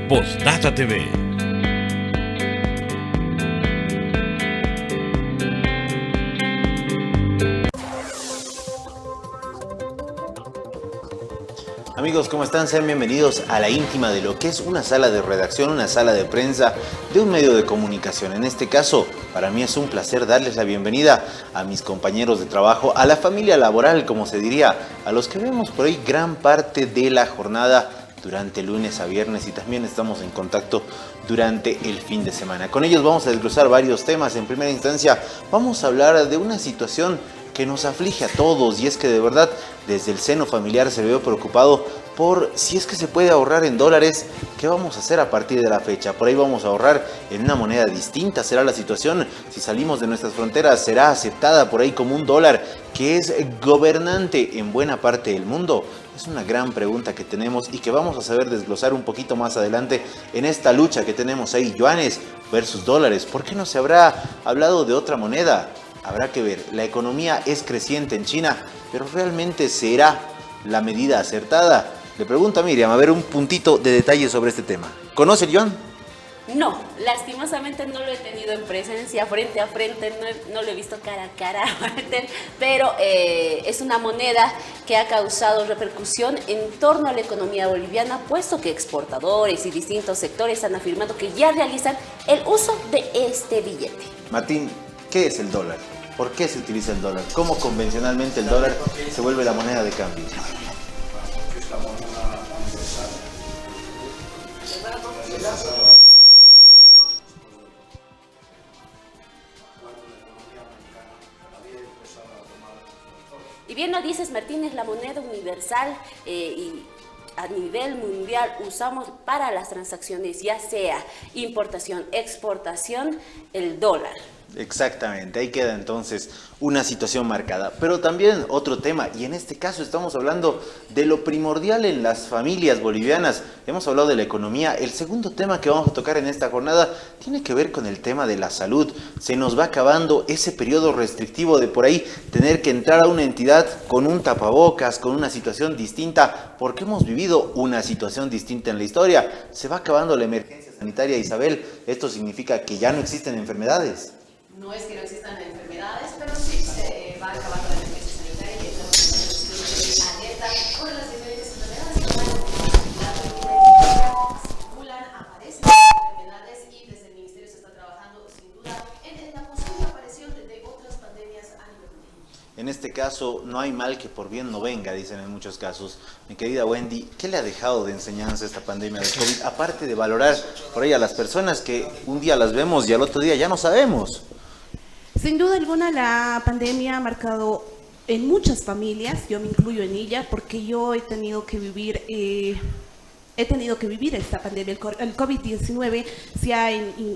Postdata TV. Amigos, ¿cómo están? Sean bienvenidos a la íntima de lo que es una sala de redacción, una sala de prensa de un medio de comunicación. En este caso, para mí es un placer darles la bienvenida a mis compañeros de trabajo, a la familia laboral, como se diría, a los que vemos por ahí gran parte de la jornada durante lunes a viernes y también estamos en contacto durante el fin de semana. Con ellos vamos a desglosar varios temas. En primera instancia, vamos a hablar de una situación que nos aflige a todos, y es que de verdad desde el seno familiar se ve preocupado por si es que se puede ahorrar en dólares. ¿Qué vamos a hacer a partir de la fecha? Por ahí vamos a ahorrar en una moneda distinta. ¿Será la situación? Si salimos de nuestras fronteras, ¿será aceptada por ahí como un dólar que es gobernante en buena parte del mundo? Es una gran pregunta que tenemos y que vamos a saber desglosar un poquito más adelante en esta lucha que tenemos ahí, yuanes versus dólares. ¿Por qué no se habrá hablado de otra moneda? Habrá que ver. La economía es creciente en China, pero ¿realmente será la medida acertada? Le pregunto a Miriam, a ver un puntito de detalle sobre este tema. ¿Conoce el yuan? No, lastimosamente no lo he tenido en presencia, frente a frente, no lo he visto cara a cara, pero es una moneda que ha causado repercusión en torno a la economía boliviana, puesto que exportadores y distintos sectores han afirmado que ya realizan el uso de este billete. Martín, ¿qué es el dólar? ¿Por qué se utiliza el dólar? ¿Cómo convencionalmente el dólar se vuelve la moneda de cambio? Y bien lo dices, Martín, es la moneda universal y a nivel mundial usamos para las transacciones, ya sea importación, exportación, el dólar. Exactamente, ahí queda entonces una situación marcada. Pero también otro tema, y en este caso estamos hablando de lo primordial en las familias bolivianas. Hemos hablado de la economía. El segundo tema que vamos a tocar en esta jornada tiene que ver con el tema de la salud. Se nos va acabando ese periodo restrictivo de por ahí tener que entrar a una entidad con un tapabocas, con una situación distinta, porque hemos vivido una situación distinta en la historia. Se va acabando la emergencia sanitaria, Isabel. Esto significa que ya no existen enfermedades. No es que no existan enfermedades, pero sí se va acabando la emergencia sanitaria y estamos en una situación de alerta por las diferentes enfermedades que circulan, aparecen enfermedades y desde el Ministerio se está trabajando sin duda en la posible aparición de otras pandemias a nivel mundial. En este caso, no hay mal que por bien no venga, dicen en muchos casos. Mi querida Wendy, ¿qué le ha dejado de enseñanza esta pandemia del COVID? Aparte de valorar por ahí a las personas que un día las vemos y al otro día ya no sabemos. Sin duda alguna, la pandemia ha marcado en muchas familias, yo me incluyo en ella, porque yo he tenido que vivir esta pandemia. El COVID-19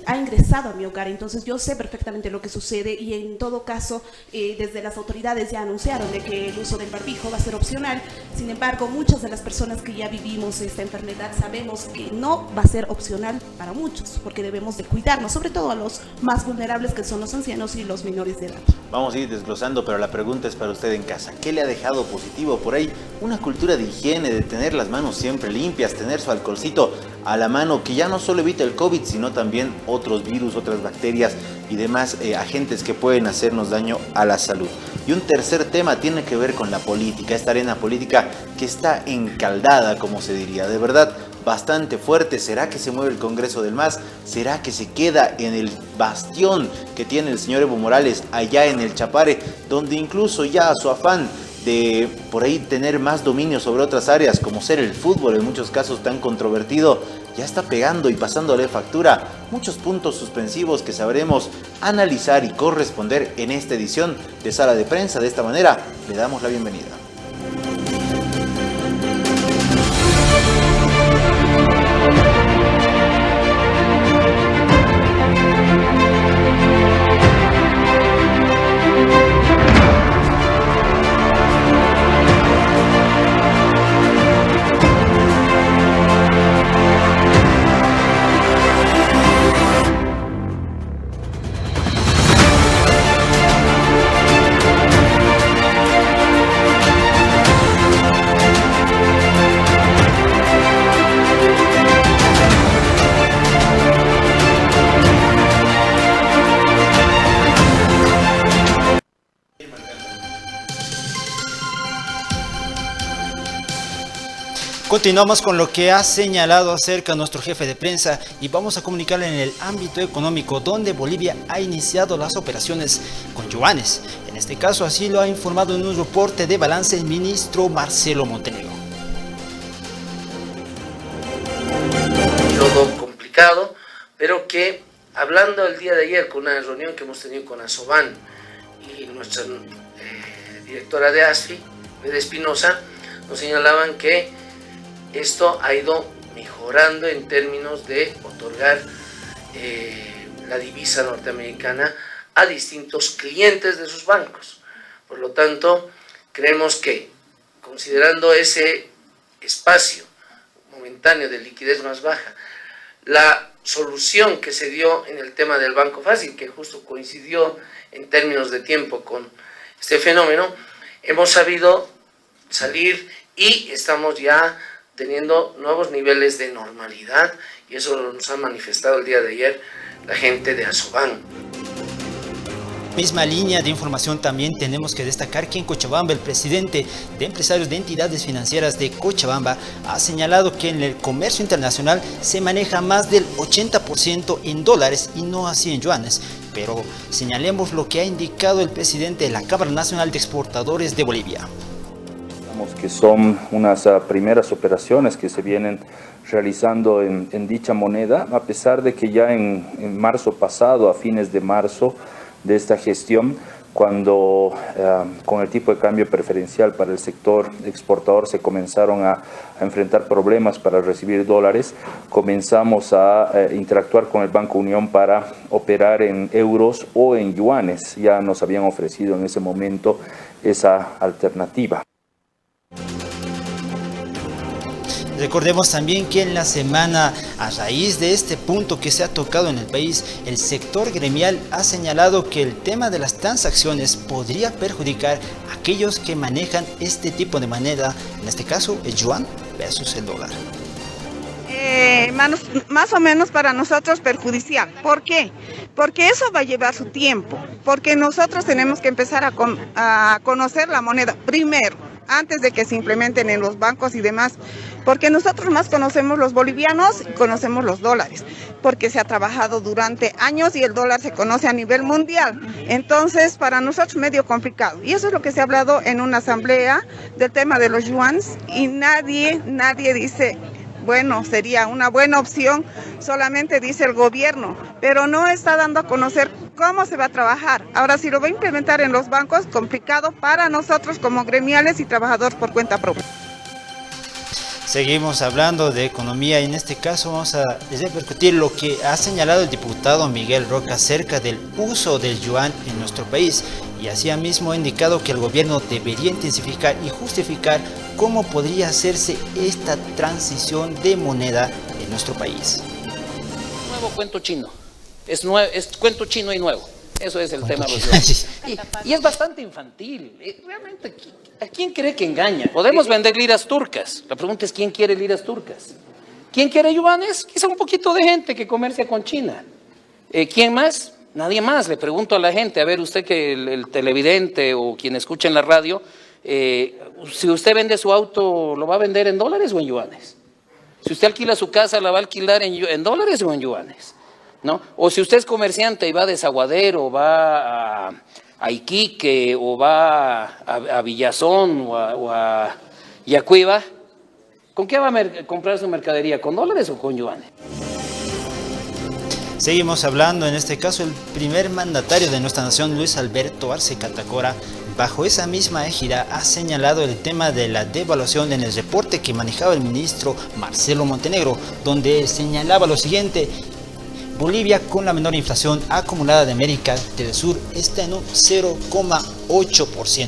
ha ingresado a mi hogar, entonces yo sé perfectamente lo que sucede y en todo caso, desde las autoridades ya anunciaron de que el uso del barbijo va a ser opcional. Sin embargo, muchas de las personas que ya vivimos esta enfermedad sabemos que no va a ser opcional para muchos, porque debemos de cuidarnos, sobre todo a los más vulnerables, que son los ancianos y los menores de edad. Vamos a ir desglosando, pero la pregunta es para usted en casa. ¿Qué le ha dejado positivo por ahí? Una cultura de higiene, de tener las manos siempre limpias, tener su alcoholcito a la mano, que ya no solo evita el COVID, sino también otros virus, otras bacterias y demás agentes que pueden hacernos daño a la salud. Y un tercer tema tiene que ver con la política, esta arena política que está encaldada, como se diría, de verdad bastante fuerte. ¿Será que se mueve el Congreso del MAS? ¿Será que se queda en el bastión que tiene el señor Evo Morales allá en el Chapare, donde incluso ya su afán de por ahí tener más dominio sobre otras áreas, como ser el fútbol, en muchos casos tan controvertido, ya está pegando y pasándole factura? Muchos puntos suspensivos que sabremos analizar y corresponder en esta edición de Sala de Prensa. De esta manera, le damos la bienvenida. Continuamos con lo que ha señalado acerca nuestro jefe de prensa y vamos a comunicarle en el ámbito económico donde Bolivia ha iniciado las operaciones con yuanes. En este caso así lo ha informado en un reporte de balance el ministro Marcelo Montenegro. Todo complicado, pero que hablando el día de ayer con una reunión que hemos tenido con Asoban y nuestra directora de ASFI, Bede Espinosa, nos señalaban que esto ha ido mejorando en términos de otorgar la divisa norteamericana a distintos clientes de sus bancos. Por lo tanto, creemos que, considerando ese espacio momentáneo de liquidez más baja, la solución que se dio en el tema del Banco Fácil, que justo coincidió en términos de tiempo con este fenómeno, hemos sabido salir y estamos ya teniendo nuevos niveles de normalidad, y eso nos ha manifestado el día de ayer la gente de Asoban. Misma línea de información también tenemos que destacar que en Cochabamba el presidente de empresarios de entidades financieras de Cochabamba ha señalado que en el comercio internacional se maneja más del 80% en dólares y no así en yuanes. Pero señalemos lo que ha indicado el presidente de la Cámara Nacional de Exportadores de Bolivia. Que son unas primeras operaciones que se vienen realizando en dicha moneda, a pesar de que ya en marzo pasado, a fines de marzo de esta gestión, cuando con el tipo de cambio preferencial para el sector exportador se comenzaron a enfrentar problemas para recibir dólares, comenzamos a interactuar con el Banco Unión para operar en euros o en yuanes. Ya nos habían ofrecido en ese momento esa alternativa. Recordemos también que en la semana, a raíz de este punto que se ha tocado en el país, el sector gremial ha señalado que el tema de las transacciones podría perjudicar a aquellos que manejan este tipo de moneda, en este caso el yuan versus el dólar. Más o menos para nosotros perjudicial. ¿Por qué? Porque eso va a llevar su tiempo, porque nosotros tenemos que empezar a conocer la moneda primero, antes de que se implementen en los bancos y demás, porque nosotros más conocemos los bolivianos y conocemos los dólares, porque se ha trabajado durante años y el dólar se conoce a nivel mundial. Entonces, para nosotros medio complicado. Y eso es lo que se ha hablado en una asamblea del tema de los yuans y nadie dice, bueno, sería una buena opción, solamente dice el gobierno, pero no está dando a conocer cómo se va a trabajar. Ahora, si lo va a implementar en los bancos, complicado para nosotros como gremiales y trabajadores por cuenta propia. Seguimos hablando de economía y en este caso vamos a repercutir lo que ha señalado el diputado Miguel Roca acerca del uso del yuan en nuestro país y así mismo ha indicado que el gobierno debería intensificar y justificar cómo podría hacerse esta transición de moneda en nuestro país. Nuevo cuento chino, es cuento chino y nuevo. Eso es el tema de los yuanes. Y es bastante infantil. Realmente, ¿a quién cree que engaña? Podemos vender liras turcas. La pregunta es, ¿quién quiere liras turcas? ¿Quién quiere yuanes? Quizá un poquito de gente que comercia con China. ¿Quién más? Nadie más. Le pregunto a la gente, a ver, usted que el televidente o quien escucha en la radio, si usted vende su auto, ¿lo va a vender en dólares o en yuanes? Si usted alquila su casa, ¿la va a alquilar en dólares o en yuanes? ¿No? O si usted es comerciante y va a Desaguadero, va a Iquique, o va a Villazón o a Yacuiba, ¿con qué va a comprar su mercadería? ¿Con dólares o con yuanes? Seguimos hablando, en este caso, el primer mandatario de nuestra nación, Luis Alberto Arce Catacora, bajo esa misma égida ha señalado el tema de la devaluación en el reporte que manejaba el ministro Marcelo Montenegro, donde señalaba lo siguiente: Bolivia, con la menor inflación acumulada de América del Sur, está en un 0,8%.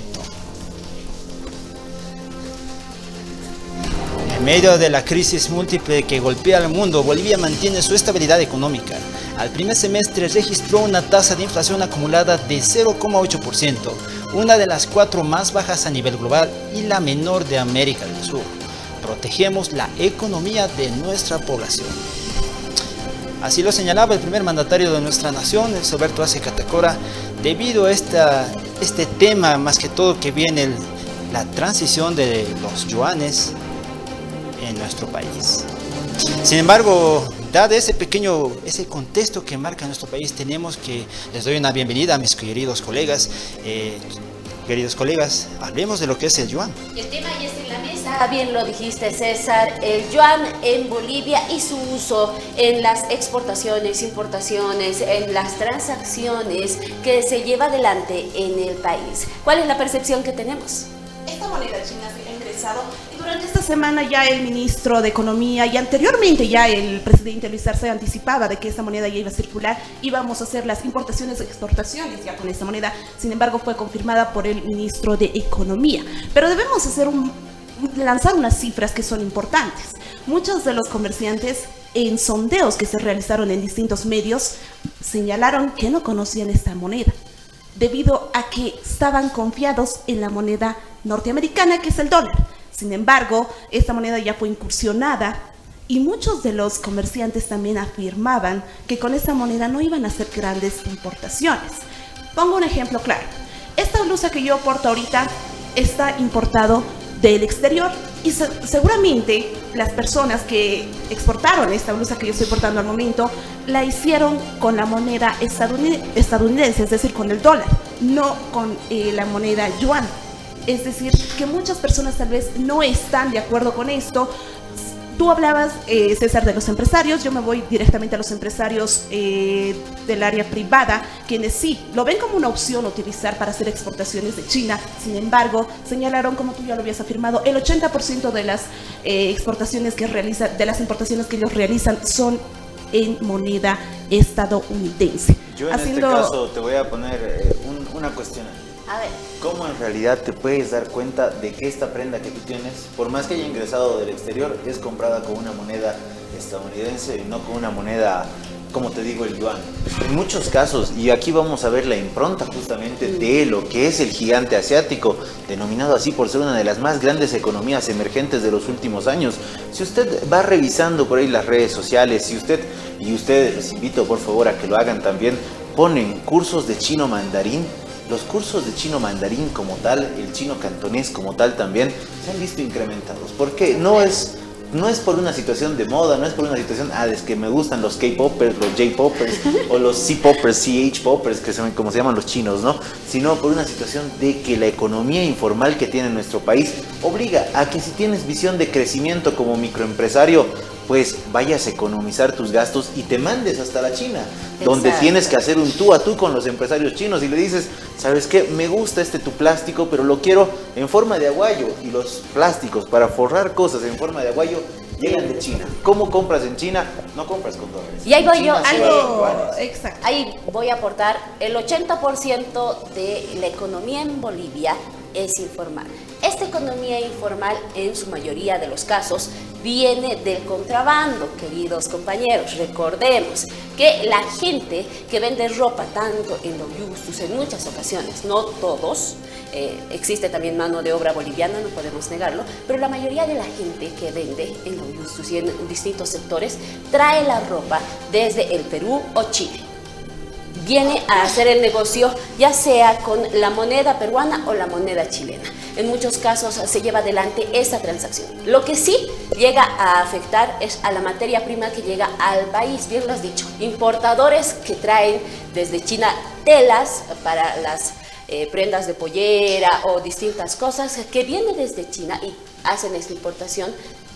En medio de la crisis múltiple que golpea al mundo, Bolivia mantiene su estabilidad económica. Al primer semestre registró una tasa de inflación acumulada de 0,8%, una de las 4 más bajas a nivel global y la menor de América del Sur. Protegemos la economía de nuestra población. Así lo señalaba el primer mandatario de nuestra nación, Luis Alberto Arce Catacora, debido a este tema, más que todo que viene la transición de los yuanes en nuestro país. Sin embargo, dado ese contexto que marca nuestro país, les doy una bienvenida a mis queridos colegas. Queridos colegas, hablemos de lo que es el yuan. El tema ya está en la mesa, bien lo dijiste César, el yuan en Bolivia y su uso en las exportaciones, importaciones, en las transacciones que se lleva adelante en el país. ¿Cuál es la percepción que tenemos? Esta moneda china se ha ingresado y durante esta semana ya el ministro de Economía y anteriormente ya el presidente Luis Arce anticipaba de que esta moneda ya iba a circular, íbamos a hacer las importaciones y exportaciones ya con esta moneda. Sin embargo, fue confirmada por el ministro de Economía. Pero debemos lanzar unas cifras que son importantes. Muchos de los comerciantes en sondeos que se realizaron en distintos medios señalaron que no conocían esta moneda, debido a que estaban confiados en la moneda norteamericana, que es el dólar. Sin embargo, esta moneda ya fue incursionada y muchos de los comerciantes también afirmaban que con esta moneda no iban a hacer grandes importaciones. Pongo un ejemplo claro. Esta blusa que yo porto ahorita está importado del exterior y seguramente las personas que exportaron esta blusa que yo estoy portando al momento la hicieron con la moneda estadounidense, es decir, con el dólar, no con la moneda yuan. Es decir, que muchas personas tal vez no están de acuerdo con esto. Tú hablabas, César, de los empresarios. Yo me voy directamente a los empresarios del área privada, quienes sí lo ven como una opción utilizar para hacer exportaciones de China. Sin embargo, señalaron, como tú ya lo habías afirmado, el 80% de las exportaciones que realizan, de las importaciones que ellos realizan son en moneda estadounidense. Yo en este caso te voy a poner una cuestión. A ver. ¿Cómo en realidad te puedes dar cuenta de que esta prenda que tú tienes, por más que haya ingresado del exterior, es comprada con una moneda estadounidense y no con una moneda, como te digo, el yuan? En muchos casos, y aquí vamos a ver la impronta justamente de lo que es el gigante asiático, denominado así por ser una de las más grandes economías emergentes de los últimos años. Si usted va revisando por ahí las redes sociales, y ustedes les invito por favor a que lo hagan también, ponen cursos de chino mandarín. Los cursos de chino mandarín como tal, el chino cantonés como tal también, se han visto incrementados. Porque no es por una situación de moda, no es por una situación, es que me gustan los K-Poppers, los J-Poppers, o los C-Poppers, CH-Poppers, que son como se llaman los chinos, ¿no? Sino por una situación de que la economía informal que tiene nuestro país obliga a que si tienes visión de crecimiento como microempresario, pues vayas a economizar tus gastos y te mandes hasta la China. Exacto. Donde tienes que hacer un tú a tú con los empresarios chinos y le dices, ¿sabes qué? Me gusta tu plástico, pero lo quiero en forma de aguayo, y los plásticos para forrar cosas en forma de aguayo llegan de China. ¿Cómo compras en China? No compras con dólares. Y ahí voy yo, exacto. Ahí voy a aportar, el 80% de la economía en Bolivia es informal. Esta economía informal, en su mayoría de los casos, viene del contrabando, queridos compañeros. Recordemos que la gente que vende ropa, tanto en los Justus, en muchas ocasiones, no todos, existe también mano de obra boliviana, no podemos negarlo, pero la mayoría de la gente que vende en los Justus y en distintos sectores trae la ropa desde el Perú o Chile. Viene a hacer el negocio ya sea con la moneda peruana o la moneda chilena. En muchos casos se lleva adelante esa transacción. Lo que sí llega a afectar es a la materia prima que llega al país, bien lo has dicho. Importadores que traen desde China telas para las prendas de pollera o distintas cosas que vienen desde China y hacen esta importación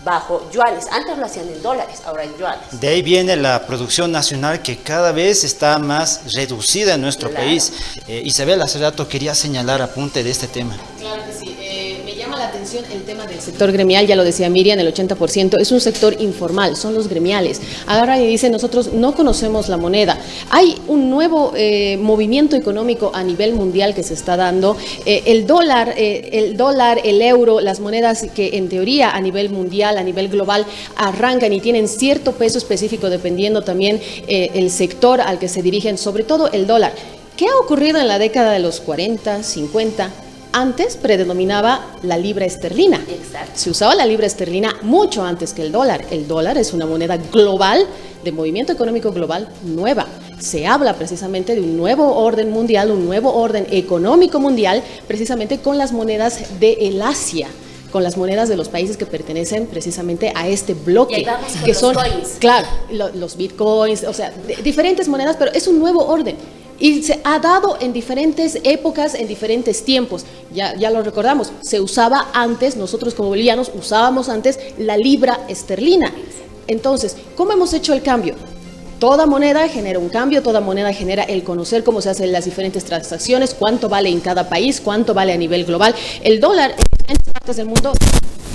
bajo yuanes. Antes lo hacían en dólares, ahora en yuanes. De ahí viene la producción nacional que cada vez está más reducida en nuestro país. Isabel, hace rato quería señalar apunte de este tema. Claro que sí. Me llama la atención el tema del sector gremial, ya lo decía Miriam, el 80% es un sector informal, son los gremiales. Agarran y dicen, nosotros no conocemos la moneda. Hay un nuevo movimiento económico a nivel mundial que se está dando. El dólar, el euro, las monedas que en teoría a nivel mundial, a nivel global, arrancan y tienen cierto peso específico dependiendo también el sector al que se dirigen, sobre todo el dólar. ¿Qué ha ocurrido en la década de los 40, 50? Antes predominaba la libra esterlina. Exacto. Se usaba la libra esterlina mucho antes que el dólar. El dólar es una moneda global, de movimiento económico global, nueva. Se habla precisamente de un nuevo orden mundial, un nuevo orden económico mundial, precisamente con las monedas del Asia. con las monedas de los países que pertenecen precisamente a este bloque, que los son, coins. claro, los bitcoins, o sea, diferentes monedas, pero es un nuevo orden. Y se ha dado en diferentes épocas, en diferentes tiempos. Ya lo recordamos, se usaba antes, nosotros como bolivianos usábamos antes la libra esterlina. Entonces, ¿cómo hemos hecho el cambio? Toda moneda genera un cambio, toda moneda genera el conocer cómo se hacen las diferentes transacciones, cuánto vale en cada país, cuánto vale a nivel global. El dólar en diferentes partes del mundo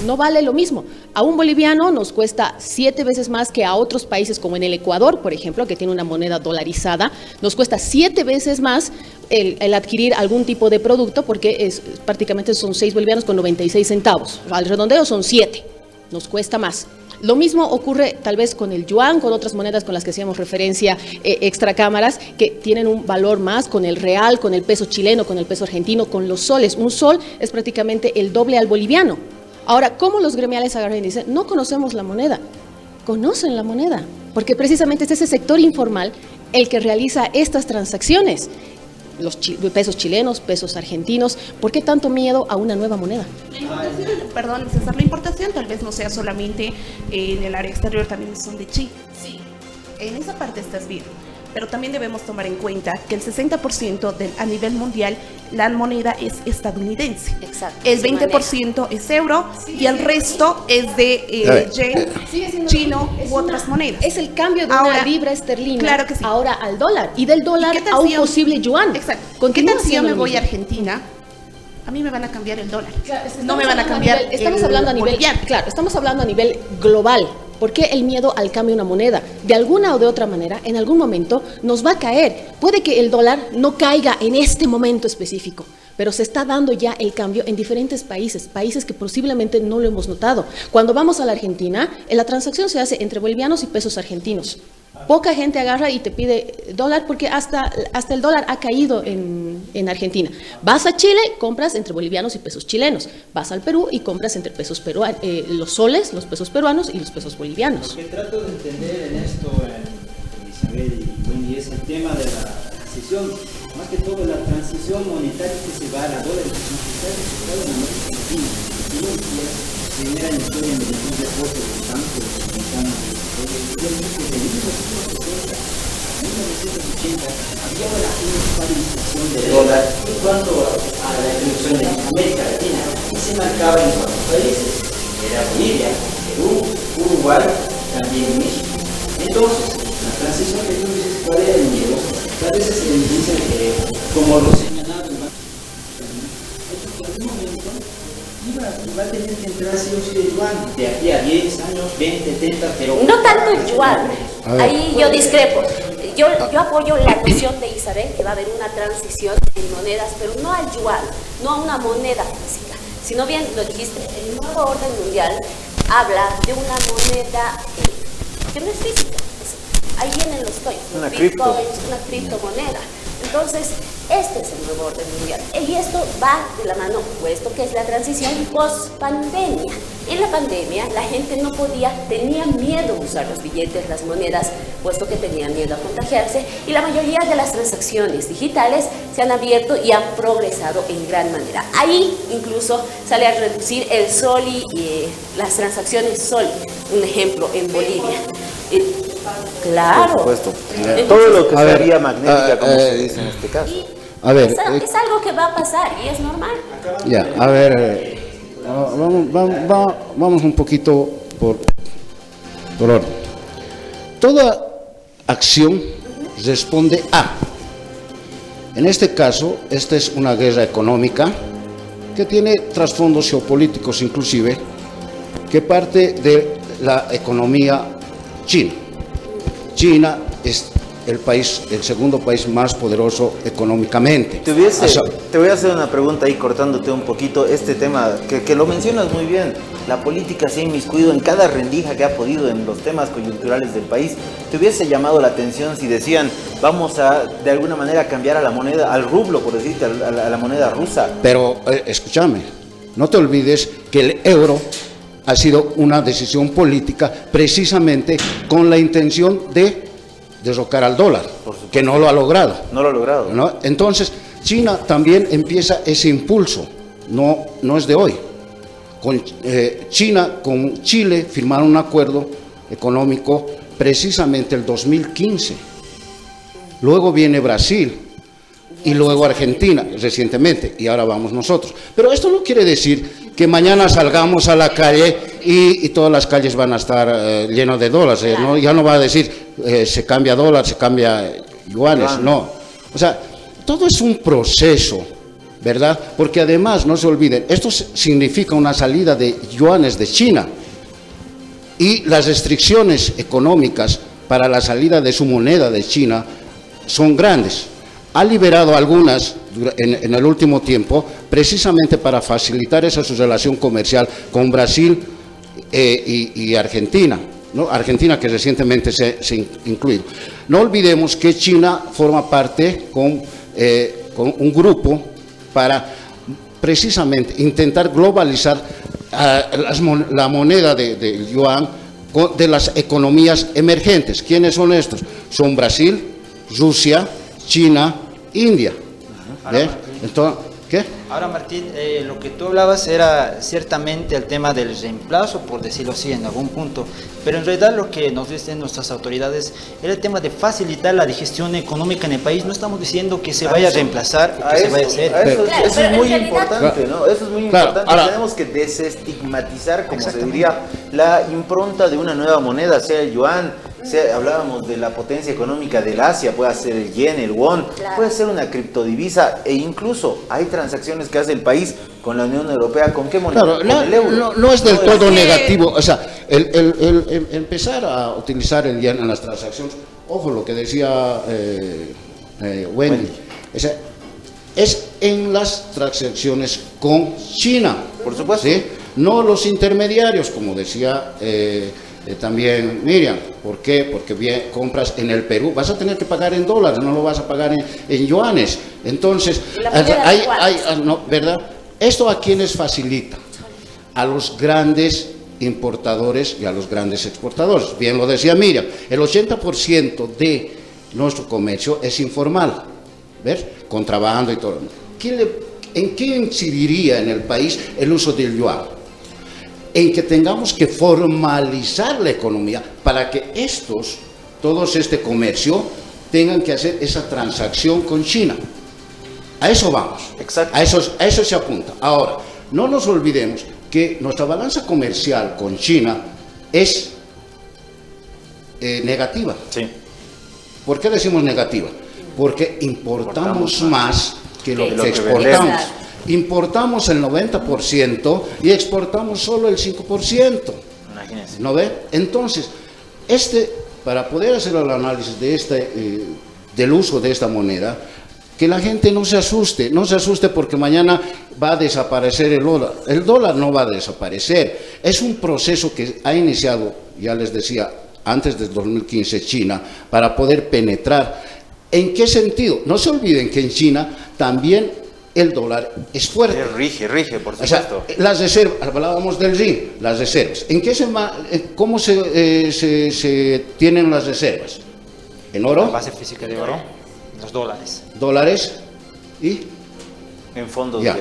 no vale lo mismo. A un boliviano nos cuesta 7 veces más que a otros países, como en el Ecuador, por ejemplo, que tiene una moneda dolarizada. Nos cuesta 7 veces más el adquirir algún tipo de producto, porque prácticamente son 6 bolivianos con 96 centavos. Al redondeo son 7. Nos cuesta más. Lo mismo ocurre tal vez con el yuan, con otras monedas con las que hacíamos referencia extra cámaras, que tienen un valor más, con el real, con el peso chileno, con el peso argentino, con los soles. Un sol es prácticamente el doble al boliviano. Ahora, ¿cómo los gremiales agarran y dicen, no conocemos la moneda? Conocen la moneda, porque precisamente es ese sector informal el que realiza estas transacciones. Los pesos chilenos, pesos argentinos. ¿Por qué tanto miedo a una nueva moneda? Perdón, César, la importación tal vez no sea solamente en el área exterior, también son de China. Sí, en esa parte estás bien. Pero también debemos tomar en cuenta que el 60% a nivel mundial la moneda es estadounidense. Exacto. El 20% es euro y el resto es de yen, chino u otras monedas. Es el cambio de una libra esterlina, claro que sí, ahora al dólar, y del dólar a un posible yuan. Exacto. ¿Qué tal si yo me voy a Argentina? A mí me van a cambiar el dólar. Claro, es que no me van a cambiar estamos hablando a nivel, claro, estamos hablando a nivel global. ¿Por qué el miedo al cambio de una moneda? De alguna o de otra manera, en algún momento nos va a caer. Puede que el dólar no caiga en este momento específico, pero se está dando ya el cambio en diferentes países, países que posiblemente no lo hemos notado. Cuando vamos a la Argentina, la transacción se hace entre bolivianos y pesos argentinos. Poca gente agarra y te pide dólar porque hasta el dólar ha caído en Argentina. Vas a Chile, compras entre bolivianos y pesos chilenos. Vas al Perú y compras entre pesos peruanos, los soles, los pesos peruanos y los pesos bolivianos. Lo que trato de entender en esto, Isabel y Wendy, es el tema de la transición, más que todo la transición monetaria que se va a la dólar, que se va a la moneda argentina. Primera historia en el reporte de los bancos mexicanos de 1960 a 1980 había una estabilización del dólar en cuanto a la evolución de América Latina y se marcaba en cuatro países. Era Bolivia, Perú, Uruguay, también México. Entonces, la transición que tú dices, ¿cuál era el miedo? A veces se dice que, como lo señalaba el banco, en algún momento va a tener que entrar sí o sí el yuan de aquí a 10 años, 20, 30, pero... No tanto el yuan, ahí yo discrepo. Yo apoyo la noción de Isabel que va a haber una transición en monedas, pero no al yuan, no a una moneda física, sino bien lo dijiste, el nuevo orden mundial habla de una moneda que no es física. Ahí vienen los coins, los bitcoins, una criptomoneda. Entonces, este es el nuevo orden mundial. Y esto va de la mano, puesto que es la transición post-pandemia. En la pandemia, la gente no podía, tenía miedo a usar los billetes, las monedas, puesto que tenían miedo a contagiarse. Y la mayoría de las transacciones digitales se han abierto y han progresado en gran manera. Ahí incluso sale a reducir el sol y las transacciones sol, un ejemplo en Bolivia. Claro. Por supuesto. Todo lo que sea vía magnética, como se dice en este caso. A ver, es algo que va a pasar y es normal. Ya, a ver, vamos un poquito por orden. Toda acción responde a. En este caso, esta es una guerra económica que tiene trasfondos geopolíticos inclusive, que parte de la economía china. China es el segundo país más poderoso económicamente. Te voy a hacer una pregunta ahí cortándote un poquito este tema, que lo mencionas muy bien. La política se ha inmiscuido en cada rendija que ha podido en los temas coyunturales del país. ¿Te hubiese llamado la atención si decían, vamos a de alguna manera cambiar a la moneda, al rublo, por decirte, a la moneda rusa? Pero escúchame, no te olvides que el euro ha sido una decisión política precisamente con la intención de derrocar al dólar, que no lo ha logrado. No lo ha logrado. ¿No? Entonces, China también empieza ese impulso, no es de hoy. China con Chile firmaron un acuerdo económico precisamente el 2015. Luego viene Brasil y luego Argentina recientemente, y ahora vamos nosotros. Pero esto no quiere decir que mañana salgamos a la calle y todas las calles van a estar llenas de dólares, ¿no? Ya no va a decir se cambia dólar, se cambia yuanes, no. O sea, todo es un proceso, ¿verdad? Porque además, no se olviden, esto significa una salida de yuanes de China, y las restricciones económicas para la salida de su moneda de China son grandes. Ha liberado algunas en el último tiempo, precisamente para facilitar esa su relación comercial con Brasil y Argentina, ¿no? Argentina, que recientemente se incluido. No olvidemos que China forma parte con un grupo para precisamente intentar globalizar la moneda del yuan de las economías emergentes. ¿Quiénes son estos? Son Brasil, Rusia, China, India. Entonces, ¿qué? Ahora, Martín, lo que tú hablabas era ciertamente el tema del reemplazo, por decirlo así, en algún punto, pero en realidad lo que nos dicen nuestras autoridades era el tema de facilitar la digestión económica en el país. No estamos diciendo que se vaya a reemplazar o que se vaya a hacer. Eso es muy importante, ¿no? Eso es muy importante. Ahora, tenemos que desestigmatizar, como se diría, la impronta de una nueva moneda, sea el yuan, hablábamos de la potencia económica del Asia, puede ser el yen, el won, puede ser una criptodivisa, e incluso hay transacciones que hace el país con la Unión Europea. ¿Con qué moneda? Claro, con el euro. No es del todo negativo. O sea, el empezar a utilizar el yen en las transacciones, ojo lo que decía Wendy, es en las transacciones con China. Por supuesto. ¿Sí? No los intermediarios, como decía también Miriam. ¿Por qué? Porque compras en el Perú, vas a tener que pagar en dólares, no lo vas a pagar en yuanes. Entonces, ¿verdad? ¿Esto a quiénes facilita? A los grandes importadores y a los grandes exportadores. Bien lo decía Miriam, el 80% de nuestro comercio es informal, ¿ves? Contrabando y todo. ¿En qué incidiría en el país el uso del yuan? En que tengamos que formalizar la economía para que todos este comercio tengan que hacer esa transacción con China. A eso vamos. Exacto. A eso se apunta. Ahora, no nos olvidemos que nuestra balanza comercial con China es negativa. Sí. ¿Por qué decimos negativa? Porque importamos más que lo que exportamos. Importamos el 90% y exportamos solo el 5%. Imagínense. ¿No ve? Entonces, para poder hacer el análisis del uso de esta moneda, que la gente no se asuste porque mañana va a desaparecer el dólar. El dólar no va a desaparecer. Es un proceso que ha iniciado, ya les decía, antes del 2015 China, para poder penetrar. ¿En qué sentido? No se olviden que en China también el dólar es fuerte. Rige, por supuesto. O sea, las reservas, hablábamos del RIN, las reservas. ¿Cómo se tienen las reservas? ¿En oro? La base física de oro, los dólares. ¿Dólares? ¿Y? En fondos ya.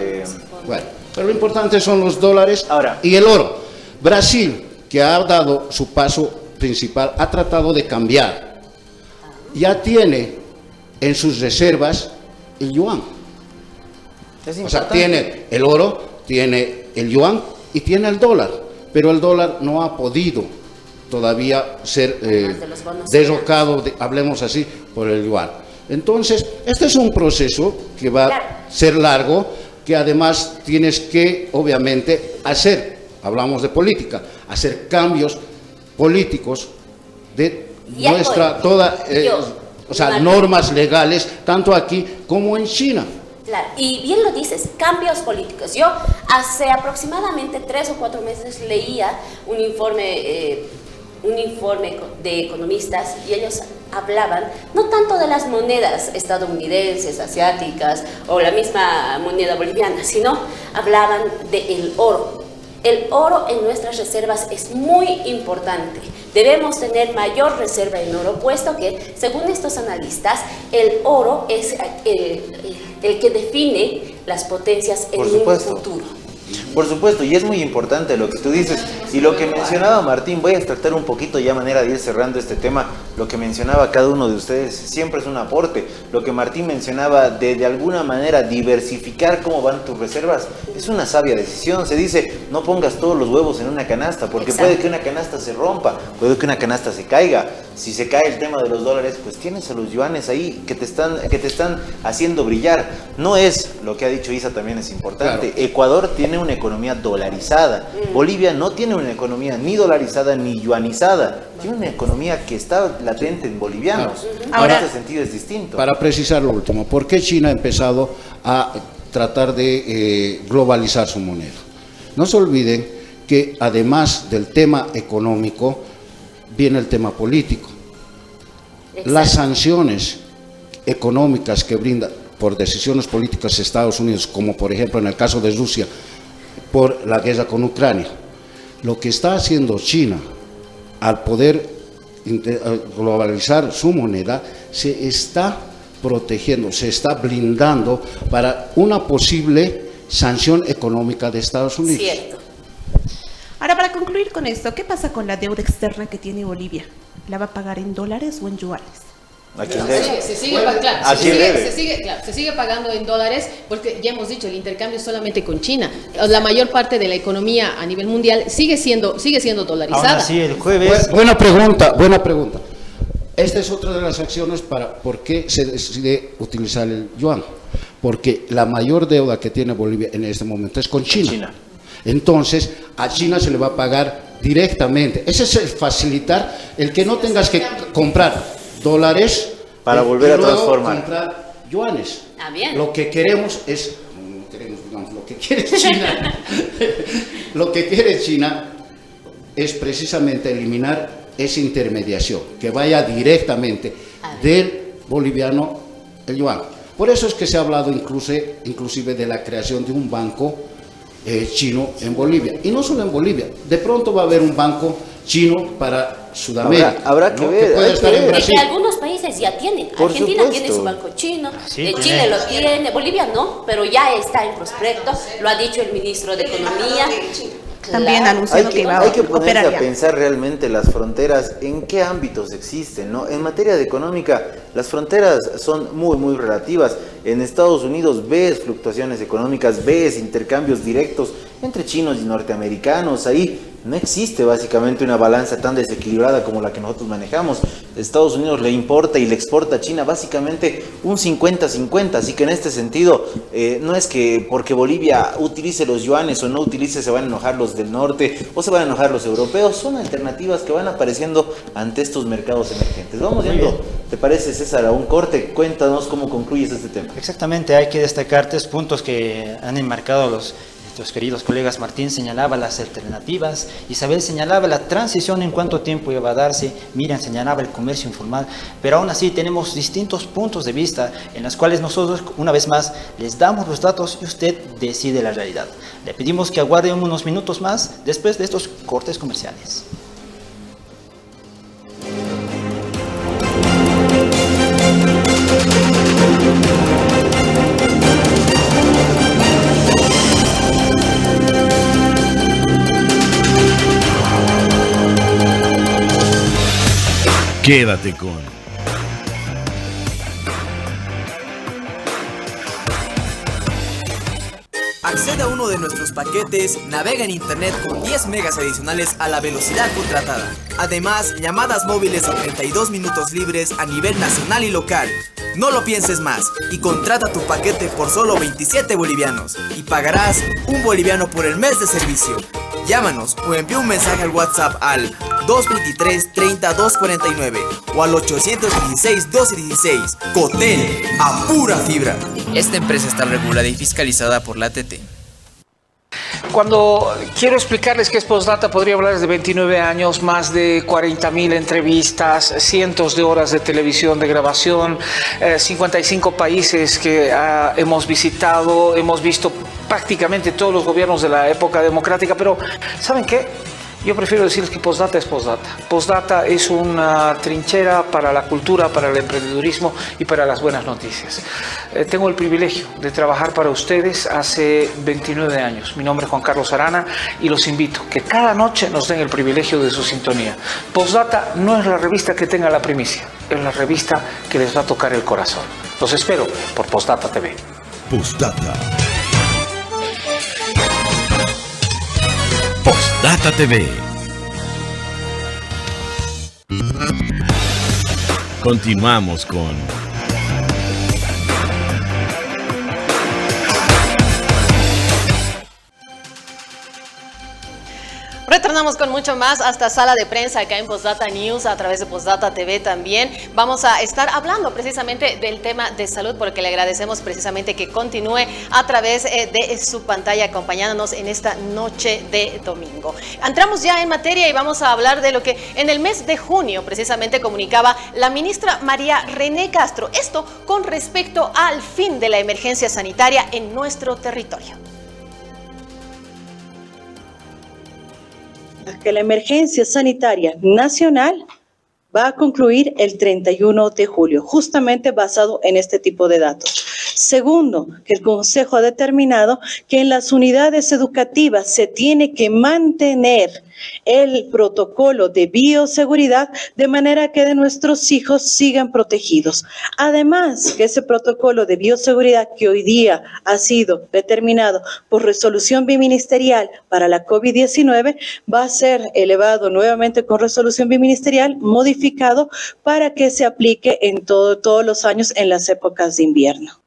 Bueno, pero lo importante son los dólares y el oro. Brasil, que ha dado su paso principal, ha tratado de cambiar. Ya tiene en sus reservas el yuan. O sea, tiene el oro, tiene el yuan y tiene el dólar, pero el dólar no ha podido todavía ser derrocado, hablemos así, por el yuan. Entonces, este es un proceso que va a ser largo, que además tienes que, obviamente, hablamos de política, hacer cambios políticos de normas legales, tanto aquí como en China. Claro, y bien lo dices, cambios políticos. Yo hace aproximadamente 3 o 4 meses leía un informe de economistas y ellos hablaban no tanto de las monedas estadounidenses, asiáticas o la misma moneda boliviana, sino hablaban del oro. El oro en nuestras reservas es muy importante. Debemos tener mayor reserva en oro, puesto que, según estos analistas, el oro es el que define las potencias en un futuro. Por supuesto, y es muy importante lo que tú dices. Y lo que mencionaba Martín, voy a tratar un poquito ya manera de ir cerrando este tema. Lo que mencionaba cada uno de ustedes siempre es un aporte. Lo que Martín mencionaba de alguna manera diversificar cómo van tus reservas es una sabia decisión. Se dice, no pongas todos los huevos en una canasta, porque puede que una canasta se rompa, puede que una canasta se caiga. Si se cae el tema de los dólares, pues tienes a los yuanes ahí que te están haciendo brillar. No es, lo que ha dicho Isa también es importante, claro. Ecuador tiene una economía dolarizada, Bolivia no tiene una economía ni dolarizada ni yuanizada, tiene una economía que está latente en bolivianos. Claro. Ahora, en este sentido es distinto. Para precisar lo último, ¿por qué China ha empezado a tratar de globalizar su moneda? No se olviden que además del tema económico, viene el tema político. Exacto. Las sanciones económicas que brinda por decisiones políticas de Estados Unidos, como por ejemplo en el caso de Rusia, por la guerra con Ucrania, lo que está haciendo China al poder globalizar su moneda, se está protegiendo, se está blindando para una posible sanción económica de Estados Unidos. Cierto. Ahora, para concluir con esto, ¿qué pasa con la deuda externa que tiene Bolivia? ¿La va a pagar en dólares o en yuanes? ¿A quién debe? Se sigue pagando en dólares, porque ya hemos dicho, el intercambio es solamente con China. La mayor parte de la economía a nivel mundial sigue siendo dolarizada. Ahora sí, el jueves... Buena pregunta. Esta es otra de las acciones para por qué se decide utilizar el yuan. Porque la mayor deuda que tiene Bolivia en este momento es con China. Entonces, a China se le va a pagar directamente. Ese es el facilitar el que no tengas que comprar dólares para volver a transformar. Comprar yuanes. Bien. Lo que queremos es, lo que quiere China, lo que quiere China es precisamente eliminar esa intermediación, que vaya directamente del boliviano el yuan. Por eso es que se ha hablado inclusive de la creación de un banco chino en Bolivia, y no solo en Bolivia, de pronto va a haber un banco chino para Sudamérica. Habrá que ver. Hay que algunos países ya tienen. Argentina tiene su banco chino, Chile lo tiene, Bolivia no, pero ya está en prospecto, lo ha dicho el ministro de Economía. También anunciando que va a operar. Hay que ponerse a ya. pensar realmente las fronteras, en qué ámbitos existen, ¿no? En materia de económica, las fronteras son muy, muy relativas. En Estados Unidos ves fluctuaciones económicas, ves intercambios directos entre chinos y norteamericanos. Ahí no existe básicamente una balanza tan desequilibrada como la que nosotros manejamos. Estados Unidos le importa y le exporta a China básicamente un 50-50, así que en este sentido no es que porque Bolivia utilice los yuanes o no utilice se van a enojar los del norte o se van a enojar los europeos. Son alternativas que van apareciendo ante estos mercados emergentes. Vamos viendo, ¿te parece, César, a un corte? Cuéntanos cómo concluyes este tema. Exactamente, hay que destacar 3 puntos que han enmarcado nuestros queridos colegas. Martín señalaba las alternativas, Isabel señalaba la transición en cuánto tiempo iba a darse, Miriam señalaba el comercio informal, pero aún así tenemos distintos puntos de vista en los cuales nosotros, una vez más, les damos los datos y usted decide la realidad. Le pedimos que aguarde unos minutos más después de estos cortes comerciales. Quédate con Accede a uno de nuestros paquetes, navega en internet con 10 megas adicionales a la velocidad contratada. Además, llamadas móviles a 32 minutos libres a nivel nacional y local. No lo pienses más y contrata tu paquete por solo 27 bolivianos y pagarás 1 boliviano por el mes de servicio. Llámanos o envía un mensaje al WhatsApp al 223-30-249 o al 816-1216. Cotel, a pura fibra. Esta empresa está regulada y fiscalizada por la ATT. Cuando quiero explicarles qué es Postdata, podría hablarles de 29 años, más de 40.000 entrevistas, cientos de horas de televisión, de grabación, 55 países que hemos visitado, hemos visto prácticamente todos los gobiernos de la época democrática, pero ¿saben qué? Yo prefiero decirles que Postdata es Postdata. Postdata es una trinchera para la cultura, para el emprendedurismo y para las buenas noticias. Tengo el privilegio de trabajar para ustedes hace 29 años. Mi nombre es Juan Carlos Arana y los invito que cada noche nos den el privilegio de su sintonía. Postdata no es la revista que tenga la primicia, es la revista que les va a tocar el corazón. Los espero por Postdata TV. Postdata. Postdata TV. Continuamos con Retornamos con mucho más hasta sala de prensa acá en Postdata News, a través de Postdata TV también. Vamos a estar hablando precisamente del tema de salud, porque le agradecemos precisamente que continúe a través de su pantalla acompañándonos en esta noche de domingo. Entramos ya en materia y vamos a hablar de lo que en el mes de junio precisamente comunicaba la ministra María René Castro. Esto con respecto al fin de la emergencia sanitaria en nuestro territorio. Que la emergencia sanitaria nacional va a concluir el 31 de julio, justamente basado en este tipo de datos. Segundo, que el Consejo ha determinado que en las unidades educativas se tiene que mantener el protocolo de bioseguridad de manera que nuestros hijos sigan protegidos. Además, que ese protocolo de bioseguridad que hoy día ha sido determinado por resolución biministerial para la COVID-19 va a ser elevado nuevamente con resolución biministerial, modificado para que se aplique en todos los años en las épocas de invierno.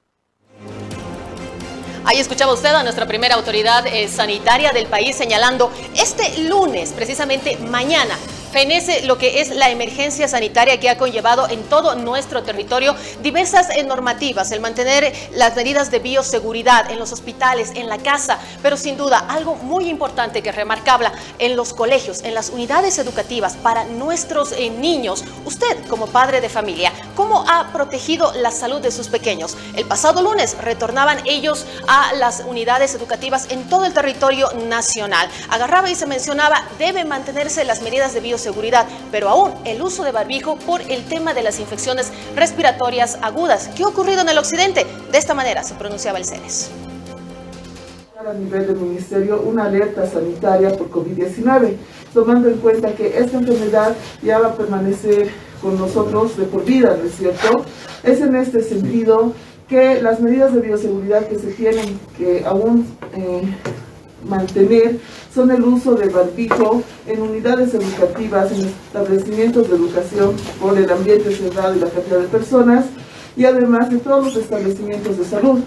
Ahí escuchaba usted a nuestra primera autoridad sanitaria del país señalando este lunes, precisamente mañana, fenece lo que es la emergencia sanitaria que ha conllevado en todo nuestro territorio diversas normativas, el mantener las medidas de bioseguridad en los hospitales, en la casa, pero sin duda algo muy importante que remarcaba en los colegios, en las unidades educativas para nuestros niños. Usted como padre de familia, ¿cómo ha protegido la salud de sus pequeños? El pasado lunes retornaban ellos a las unidades educativas en todo el territorio nacional. Agarraba y se mencionaba, deben mantenerse las medidas de bioseguridad, pero aún el uso de barbijo por el tema de las infecciones respiratorias agudas. ¿Qué ha ocurrido en el occidente? De esta manera se pronunciaba el CEDES. A nivel del ministerio, una alerta sanitaria por COVID-19, tomando en cuenta que esta enfermedad ya va a permanecer con nosotros de por vida, ¿no es cierto? Es en este sentido que las medidas de bioseguridad que se tienen que aún mantener son el uso de barbijo en unidades educativas, en establecimientos de educación por el ambiente cerrado y la cantidad de personas, y además de todos los establecimientos de salud.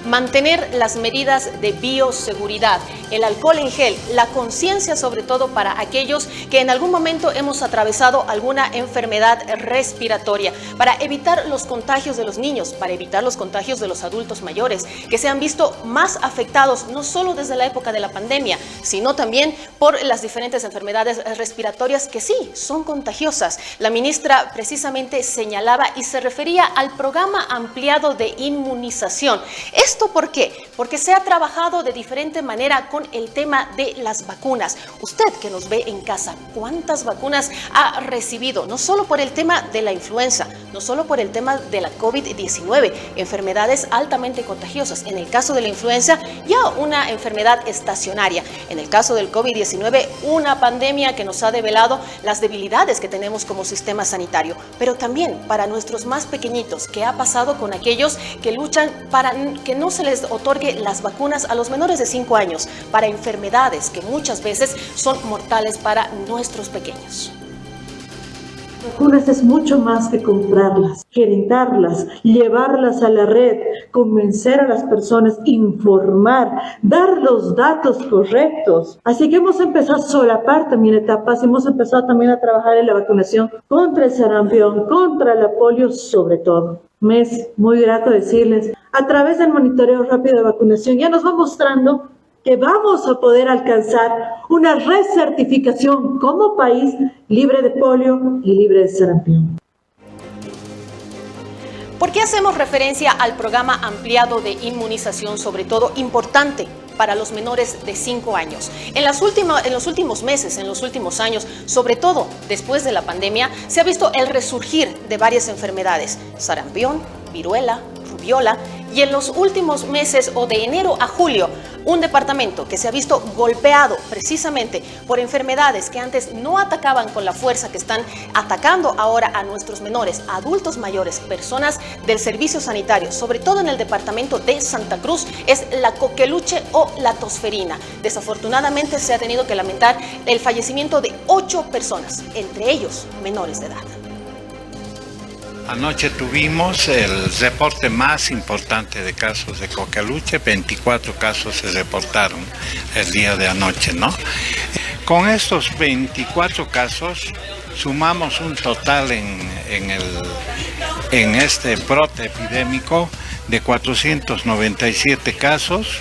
Mantener las medidas de bioseguridad, el alcohol en gel, la conciencia sobre todo para aquellos que en algún momento hemos atravesado alguna enfermedad respiratoria, para evitar los contagios de los niños, para evitar los contagios de los adultos mayores, que se han visto más afectados no solo desde la época de la pandemia, sino también por las diferentes enfermedades respiratorias que sí son contagiosas. La ministra precisamente señalaba y se refería al programa ampliado de inmunización. ¿Esto por qué? Porque se ha trabajado de diferente manera con el tema de las vacunas. Usted que nos ve en casa, ¿cuántas vacunas ha recibido? No solo por el tema de la influenza, no solo por el tema de la COVID-19, enfermedades altamente contagiosas. En el caso de la influenza, ya una enfermedad estacionaria. En el caso del COVID-19, una pandemia que nos ha develado las debilidades que tenemos como sistema sanitario. Pero también para nuestros más pequeñitos, ¿qué ha pasado con aquellos que luchan para que no se les otorgue las vacunas a los menores de 5 años para enfermedades que muchas veces son mortales para nuestros pequeños? Vacunas es mucho más que comprarlas, gerentarlas, llevarlas a la red, convencer a las personas, informar, dar los datos correctos. Así que hemos empezado a solapar también etapas, hemos empezado también a trabajar en la vacunación contra el sarampión, contra la polio sobre todo. Me es muy grato decirles, a través del monitoreo rápido de vacunación ya nos va mostrando que vamos a poder alcanzar una recertificación como país libre de polio y libre de sarampión. ¿Por qué hacemos referencia al programa ampliado de inmunización, sobre todo importante? para los menores de 5 años. En los últimos meses, en los últimos años, sobre todo después de la pandemia, se ha visto el resurgir de varias enfermedades: sarampión, viruela, rubiola, y en los últimos meses o de enero a julio, un departamento que se ha visto golpeado precisamente por enfermedades que antes no atacaban con la fuerza que están atacando ahora a nuestros menores, adultos mayores, personas del servicio sanitario, sobre todo en el departamento de Santa Cruz, es la coqueluche o la tosferina. Desafortunadamente se ha tenido que lamentar el fallecimiento de 8 personas, entre ellos menores de edad. Anoche tuvimos el reporte más importante de casos de coqueluche, 24 casos se reportaron el día de anoche, ¿no? Con estos 24 casos sumamos un total en este brote epidémico de 497 casos,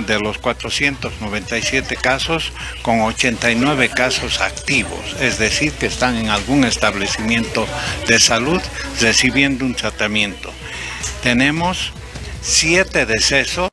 de los 497 casos, con 89 casos activos, es decir, que están en algún establecimiento de salud recibiendo un tratamiento. Tenemos 7 decesos.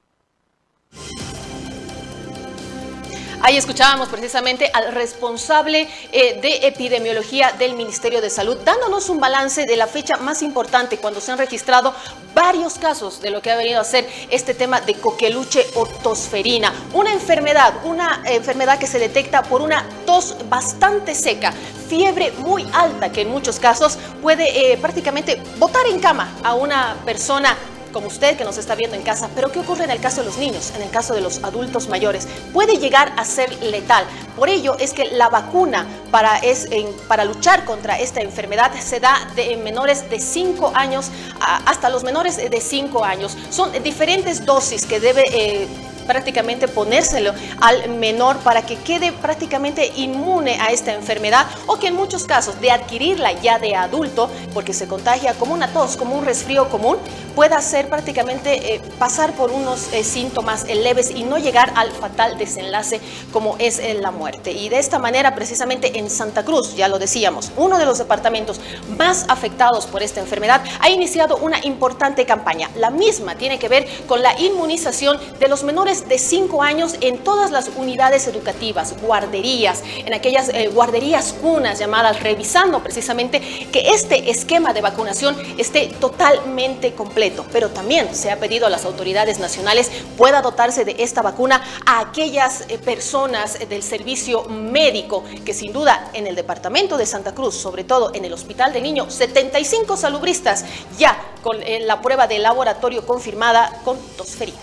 Ahí escuchábamos precisamente al responsable de epidemiología del Ministerio de Salud, dándonos un balance de la fecha más importante cuando se han registrado varios casos de lo que ha venido a ser este tema de coqueluche o tosferina. Una enfermedad que se detecta por una tos bastante seca, fiebre muy alta que en muchos casos puede prácticamente botar en cama a una persona como usted que nos está viendo en casa. Pero ¿qué ocurre en el caso de los niños? En el caso de los adultos mayores, puede llegar a ser letal. Por ello es que la vacuna para luchar contra esta enfermedad se da en menores de 5 años hasta los menores de 5 años. Son diferentes dosis que debe prácticamente ponérselo al menor para que quede prácticamente inmune a esta enfermedad, o que en muchos casos de adquirirla ya de adulto, porque se contagia como una tos, como un resfrío común, pueda ser prácticamente pasar por unos síntomas leves y no llegar al fatal desenlace como es la muerte. Y de esta manera, precisamente en Santa Cruz, ya lo decíamos, uno de los departamentos más afectados por esta enfermedad, ha iniciado una importante campaña. La misma tiene que ver con la inmunización de los menores de 5 años en todas las unidades educativas, guarderías, en aquellas guarderías cunas llamadas, revisando precisamente que este esquema de vacunación esté totalmente completo. Pero también se ha pedido a las autoridades nacionales pueda dotarse de esta vacuna a aquellas personas del servicio médico, que sin duda en el departamento de Santa Cruz, sobre todo en el Hospital del Niño, 75 salubristas ya con la prueba de laboratorio confirmada con tosferina.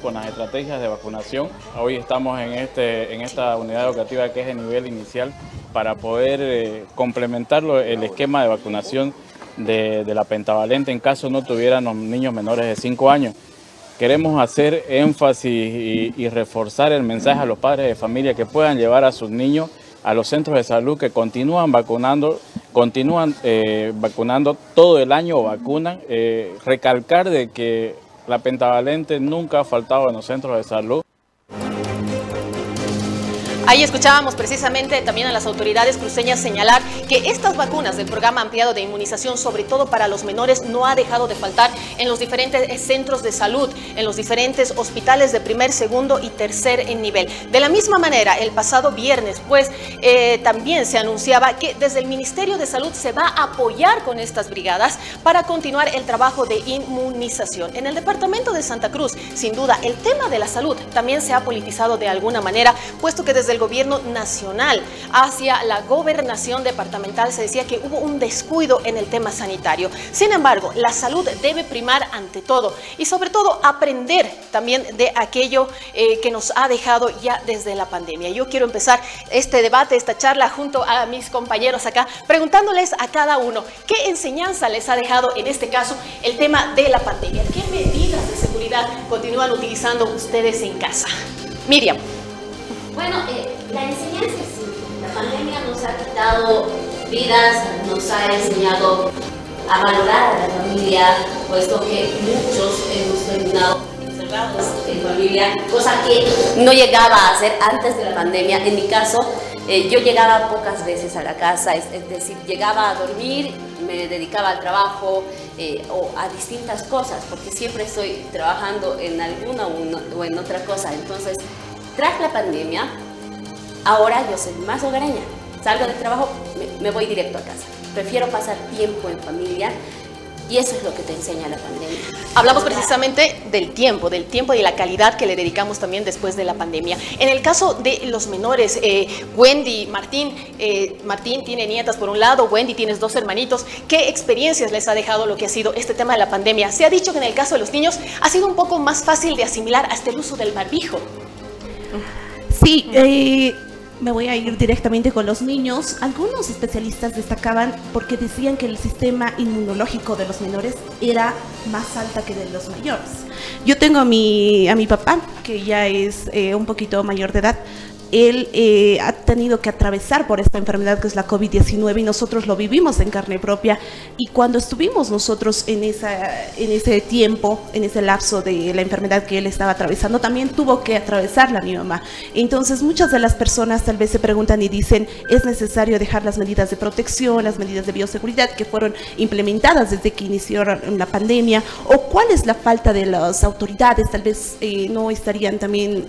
Con las estrategias de vacunación. Hoy estamos en esta unidad educativa que es de nivel inicial para poder complementar el esquema de vacunación de la pentavalente en caso no tuvieran los niños menores de 5 años. Queremos hacer énfasis y reforzar el mensaje a los padres de familia que puedan llevar a sus niños a los centros de salud, que continúan vacunando todo el año, vacunan. Recalcar de que la pentavalente nunca ha faltado en los centros de salud. Ahí escuchábamos precisamente también a las autoridades cruceñas señalar que estas vacunas del programa ampliado de inmunización, sobre todo para los menores, no ha dejado de faltar en los diferentes centros de salud, en los diferentes hospitales de primer, segundo y tercer nivel. De la misma manera, el pasado viernes, pues, también se anunciaba que desde el Ministerio de Salud se va a apoyar con estas brigadas para continuar el trabajo de inmunización. En el departamento de Santa Cruz, sin duda, el tema de la salud también se ha politizado de alguna manera, puesto que desde el gobierno nacional hacia la gobernación departamental se decía que hubo un descuido en el tema sanitario. Sin embargo, la salud debe primar ante todo y sobre todo aprender también de aquello que nos ha dejado ya desde la pandemia. Yo quiero empezar este debate, esta charla junto a mis compañeros acá, preguntándoles a cada uno qué enseñanza les ha dejado en este caso el tema de la pandemia. ¿Qué medidas de seguridad continúan utilizando ustedes en casa? Miriam. Bueno, la enseñanza es simple. La pandemia nos ha quitado vidas, nos ha enseñado a valorar a la familia, puesto que muchos hemos terminado encerrados en familia, cosa que no llegaba a hacer antes de la pandemia. En mi caso, yo llegaba pocas veces a la casa, es decir, llegaba a dormir, me dedicaba al trabajo o a distintas cosas, porque siempre estoy trabajando en alguna o en otra cosa. Entonces, tras la pandemia, ahora yo soy más hogareña. Salgo del trabajo, me voy directo a casa. Prefiero pasar tiempo en familia. Y eso es lo que te enseña la pandemia. Hablamos precisamente del tiempo y la calidad que le dedicamos también después de la pandemia. En el caso de los menores, Wendy, Martín tiene nietas por un lado, Wendy tienes 2 hermanitos. ¿Qué experiencias les ha dejado lo que ha sido este tema de la pandemia? Se ha dicho que en el caso de los niños ha sido un poco más fácil de asimilar hasta el uso del barbijo. Sí, me voy a ir directamente con los niños. Algunos especialistas destacaban porque decían que el sistema inmunológico de los menores era más alta que de los mayores. Yo tengo a mi papá, que ya es un poquito mayor de edad. Él ha tenido que atravesar por esta enfermedad que es la COVID-19 y nosotros lo vivimos en carne propia. Y cuando estuvimos nosotros en ese tiempo, en ese lapso de la enfermedad que él estaba atravesando, también tuvo que atravesarla mi mamá. Entonces muchas de las personas tal vez se preguntan y dicen, ¿es necesario dejar las medidas de protección, las medidas de bioseguridad que fueron implementadas desde que inició la pandemia? ¿O cuál es la falta de las autoridades? Tal vez no estarían también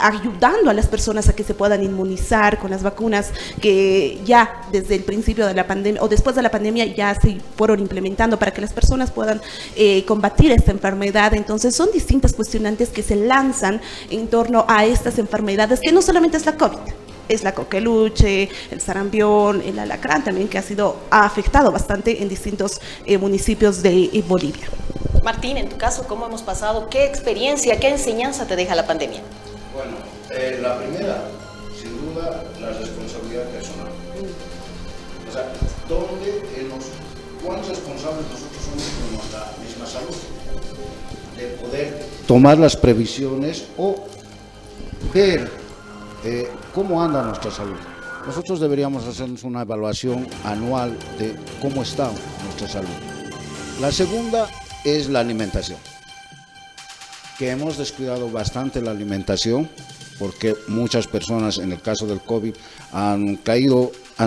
ayudando a las personas a que se puedan inmunizar con las vacunas que ya desde el principio de la pandemia o después de la pandemia ya se fueron implementando para que las personas puedan combatir esta enfermedad. Entonces son distintas cuestionantes que se lanzan en torno a estas enfermedades que no solamente es la COVID, es la coqueluche, el sarampión, el alacrán también, que ha afectado bastante en distintos municipios de Bolivia. Martín, en tu caso, ¿cómo hemos pasado? ¿Qué experiencia, qué enseñanza te deja la pandemia? Bueno, la primera, sin duda, la responsabilidad personal. O sea, ¿cuán responsables nosotros somos con nuestra misma salud? De poder tomar las previsiones o ver cómo anda nuestra salud. Nosotros deberíamos hacernos una evaluación anual de cómo está nuestra salud. La segunda es la alimentación, que hemos descuidado bastante la alimentación porque muchas personas en el caso del COVID han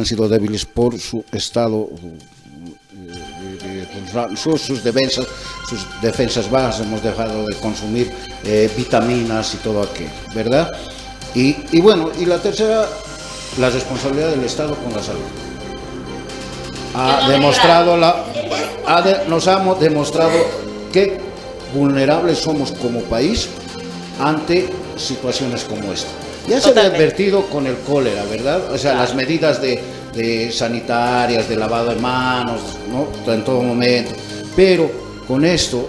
sido débiles por su estado, sus defensas bajas, hemos dejado de consumir vitaminas y todo aquello, ¿verdad? Y bueno, y la tercera, la responsabilidad del Estado con la salud. Nos ha demostrado que vulnerables somos como país ante situaciones como esta. Ya se había advertido con el cólera, ¿verdad? O sea, las medidas de sanitarias, de lavado de manos, ¿no? En todo momento. Pero con esto,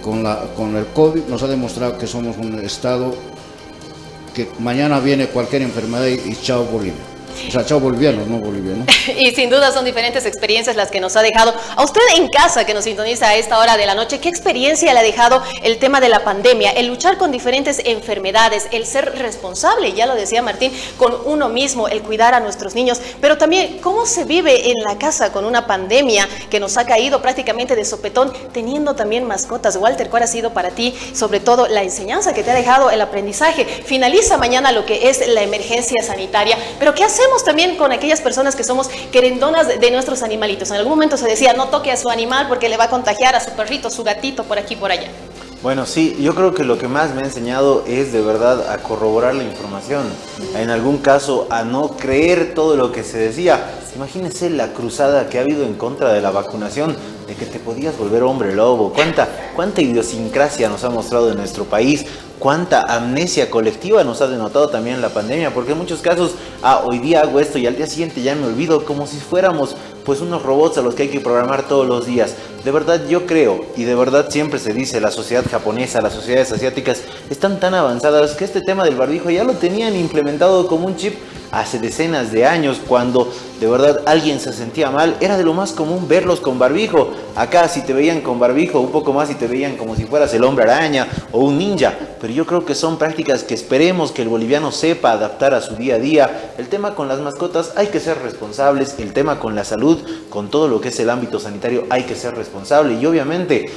con el COVID, nos ha demostrado que somos un estado que mañana viene cualquier enfermedad y chao Bolivia. O sea, chao bolivianos, no bolivianos. Y sin duda son diferentes experiencias las que nos ha dejado. A usted en casa que nos sintoniza a esta hora de la noche, ¿qué experiencia le ha dejado el tema de la pandemia? El luchar con diferentes enfermedades, el ser responsable, ya lo decía Martín, con uno mismo, el cuidar a nuestros niños, pero también cómo se vive en la casa con una pandemia que nos ha caído prácticamente de sopetón, teniendo también mascotas. Walter, ¿cuál ha sido para ti, sobre todo, la enseñanza que te ha dejado el aprendizaje? Finaliza mañana lo que es la emergencia sanitaria, pero ¿qué hacemos también con aquellas personas que somos querendonas de nuestros animalitos? En algún momento se decía, no toque a su animal porque le va a contagiar a su perrito, su gatito, por aquí, por allá. Bueno, sí, yo creo que lo que más me ha enseñado es de verdad a corroborar la información. En algún caso, a no creer todo lo que se decía. Imagínense la cruzada que ha habido en contra de la vacunación, de que te podías volver hombre lobo. Cuánta idiosincrasia nos ha mostrado en nuestro país. Cuánta amnesia colectiva nos ha denotado también la pandemia, porque en muchos casos, hoy día hago esto y al día siguiente ya me olvido, como si fuéramos pues unos robots a los que hay que programar todos los días. De verdad yo creo, y de verdad siempre se dice, la sociedad japonesa, las sociedades asiáticas están tan avanzadas que este tema del barbijo ya lo tenían implementado como un chip hace decenas de años. Cuando de verdad alguien se sentía mal, era de lo más común verlos con barbijo. Acá si te veían con barbijo, un poco más si te veían como si fueras el hombre araña o un ninja. Pero yo creo que son prácticas que esperemos que el boliviano sepa adaptar a su día a día, el tema con las mascotas hay que ser responsables, el tema con la salud, con todo lo que es el ámbito sanitario hay que ser responsable y obviamente,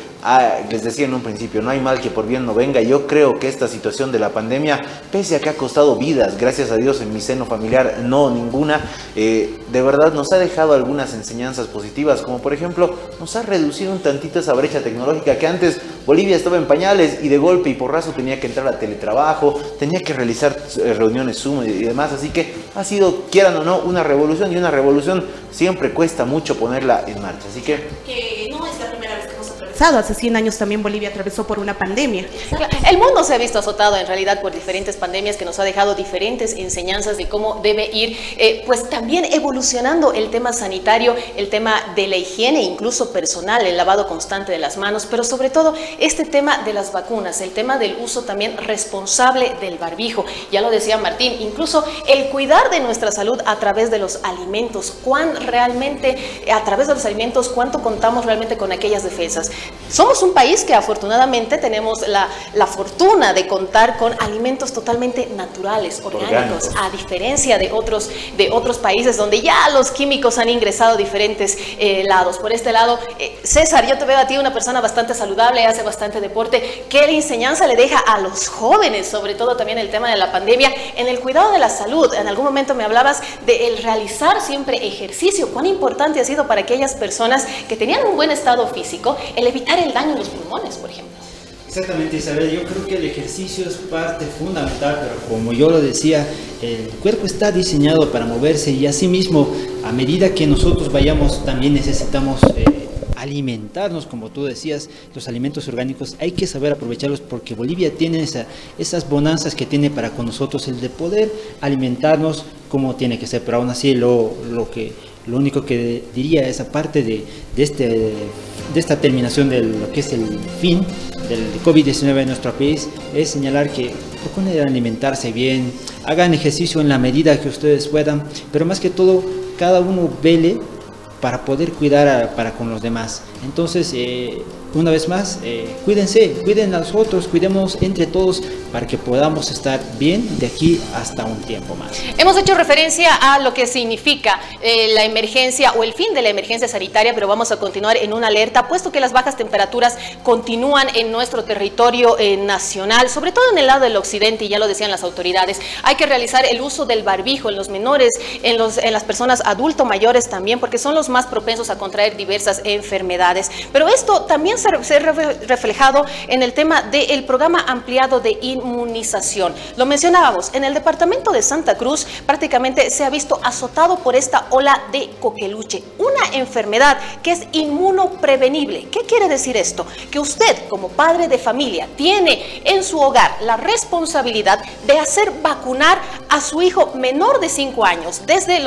les decía en un principio, no hay mal que por bien no venga. Yo creo que esta situación de la pandemia, pese a que ha costado vidas, gracias a Dios en mi seno familiar no ninguna, de verdad nos ha dejado algunas enseñanzas positivas, como por ejemplo nos ha reducido un tantito esa brecha tecnológica que antes Bolivia estaba en pañales y de golpe y porrazo tenía que entrar a teletrabajo, tenía que realizar reuniones Zoom y demás, así que ha sido, quieran o no, una revolución, y una revolución siempre cuesta mucho ponerla en marcha, así que no es la primera vez que hemos atravesado, hace 100 años también Bolivia atravesó por una pandemia. El mundo se ha visto azotado en realidad por diferentes pandemias que nos ha dejado diferentes enseñanzas de cómo debe ir, pues también evolucionando el tema sanitario, el tema de la higiene, incluso personal, el lavado constante de las manos, pero sobre todo este tema de las vacunas, el tema del uso también responsable del barbijo. Ya lo decía Martín, incluso el cuidar de nuestra salud a través de los alimentos, a través de los alimentos, cuánto contamos realmente con aquellas defensas. Somos un país que afortunadamente tenemos la fortuna de contar con alimentos totalmente naturales, orgánicos, a diferencia de otros países donde ya los químicos han ingresado diferentes lados. Por este lado, César, yo te veo a ti una persona bastante saludable, hace bastante deporte. ¿Qué enseñanza le deja a los jóvenes, sobre todo también el tema de la pandemia, en el cuidado de la salud? En algún momento me hablabas de el realizar siempre ejercicio. ¿Cuán importante ha sido para aquellas personas que tenían un buen estado físico el evitar el daño en los pulmones, por ejemplo? Exactamente, Isabel, yo creo que el ejercicio es parte fundamental, pero como yo lo decía, el cuerpo está diseñado para moverse y asimismo, a medida que nosotros vayamos, también necesitamos alimentarnos, como tú decías, los alimentos orgánicos, hay que saber aprovecharlos porque Bolivia tiene esas bonanzas que tiene para con nosotros, el de poder alimentarnos como tiene que ser, pero aún así lo único que diría es, aparte de esta terminación de lo que es el fin del COVID-19 en nuestro país, es señalar que procuren alimentarse bien, hagan ejercicio en la medida que ustedes puedan, pero más que todo, cada uno vele para poder cuidar para con los demás. Entonces, una vez más, cuídense, cuiden a los otros, cuidemos entre todos para que podamos estar bien de aquí hasta un tiempo más. Hemos hecho referencia a lo que significa la emergencia o el fin de la emergencia sanitaria, pero vamos a continuar en una alerta, puesto que las bajas temperaturas continúan en nuestro territorio nacional, sobre todo en el lado del occidente, y ya lo decían las autoridades. Hay que realizar el uso del barbijo en los menores, en las personas adultos mayores también, porque son los más propensos a contraer diversas enfermedades. Pero esto también se ha reflejado en el tema del programa ampliado de inmunización. Lo mencionábamos, en el departamento de Santa Cruz prácticamente se ha visto azotado por esta ola de coqueluche, una enfermedad que es inmunoprevenible. ¿Qué quiere decir esto? Que usted, como padre de familia, tiene en su hogar la responsabilidad de hacer vacunar a su hijo menor de 5 años. Desde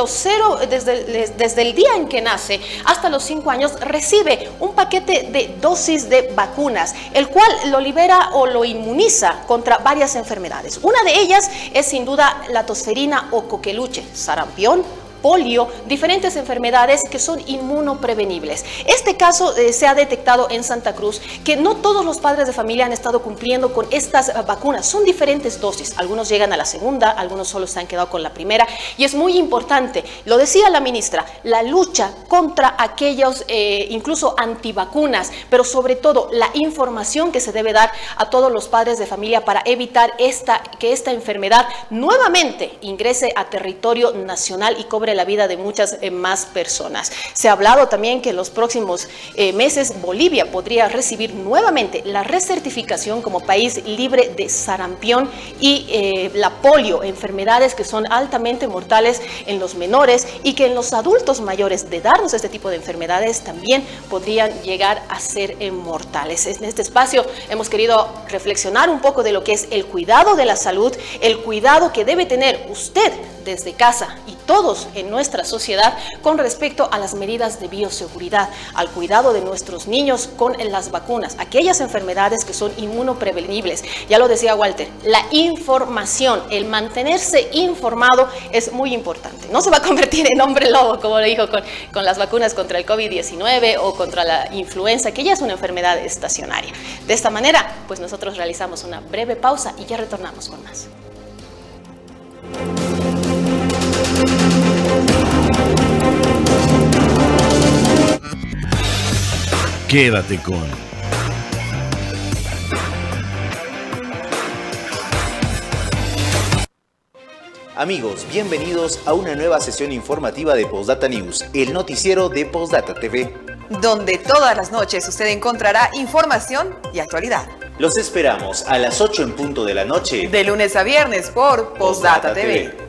el día en que nace hasta los 5 años, recibe un paquete de dosis de vacunas, el cual lo libera o lo inmuniza contra varias enfermedades. Una de ellas es sin duda la tosferina o coqueluche, sarampión, polio, diferentes enfermedades que son inmunoprevenibles. Este caso se ha detectado en Santa Cruz, que no todos los padres de familia han estado cumpliendo con estas vacunas. Son diferentes dosis, algunos llegan a la segunda, algunos solo se han quedado con la primera, y es muy importante, lo decía la ministra, la lucha contra aquellos incluso antivacunas, pero sobre todo la información que se debe dar a todos los padres de familia para evitar que esta enfermedad nuevamente ingrese a territorio nacional y cobre la vida de muchas más personas. Se ha hablado también que en los próximos meses Bolivia podría recibir nuevamente la recertificación como país libre de sarampión y la polio, enfermedades que son altamente mortales en los menores y que en los adultos mayores de darnos este tipo de enfermedades también podrían llegar a ser mortales. En este espacio hemos querido reflexionar un poco de lo que es el cuidado de la salud, el cuidado que debe tener usted desde casa y todos en nuestra sociedad con respecto a las medidas de bioseguridad, al cuidado de nuestros niños con las vacunas, aquellas enfermedades que son inmunoprevenibles. Ya lo decía Walter, la información, el mantenerse informado es muy importante. No se va a convertir en hombre lobo, como lo dijo con las vacunas contra el COVID-19 o contra la influenza, que ya es una enfermedad estacionaria. De esta manera, pues nosotros realizamos una breve pausa y ya retornamos con más. Quédate con Amigos, bienvenidos a una nueva sesión informativa de Postdata News, el noticiero de Postdata TV, donde todas las noches usted encontrará información y actualidad. Los esperamos a las 8 en punto de la noche, de lunes a viernes por Postdata TV.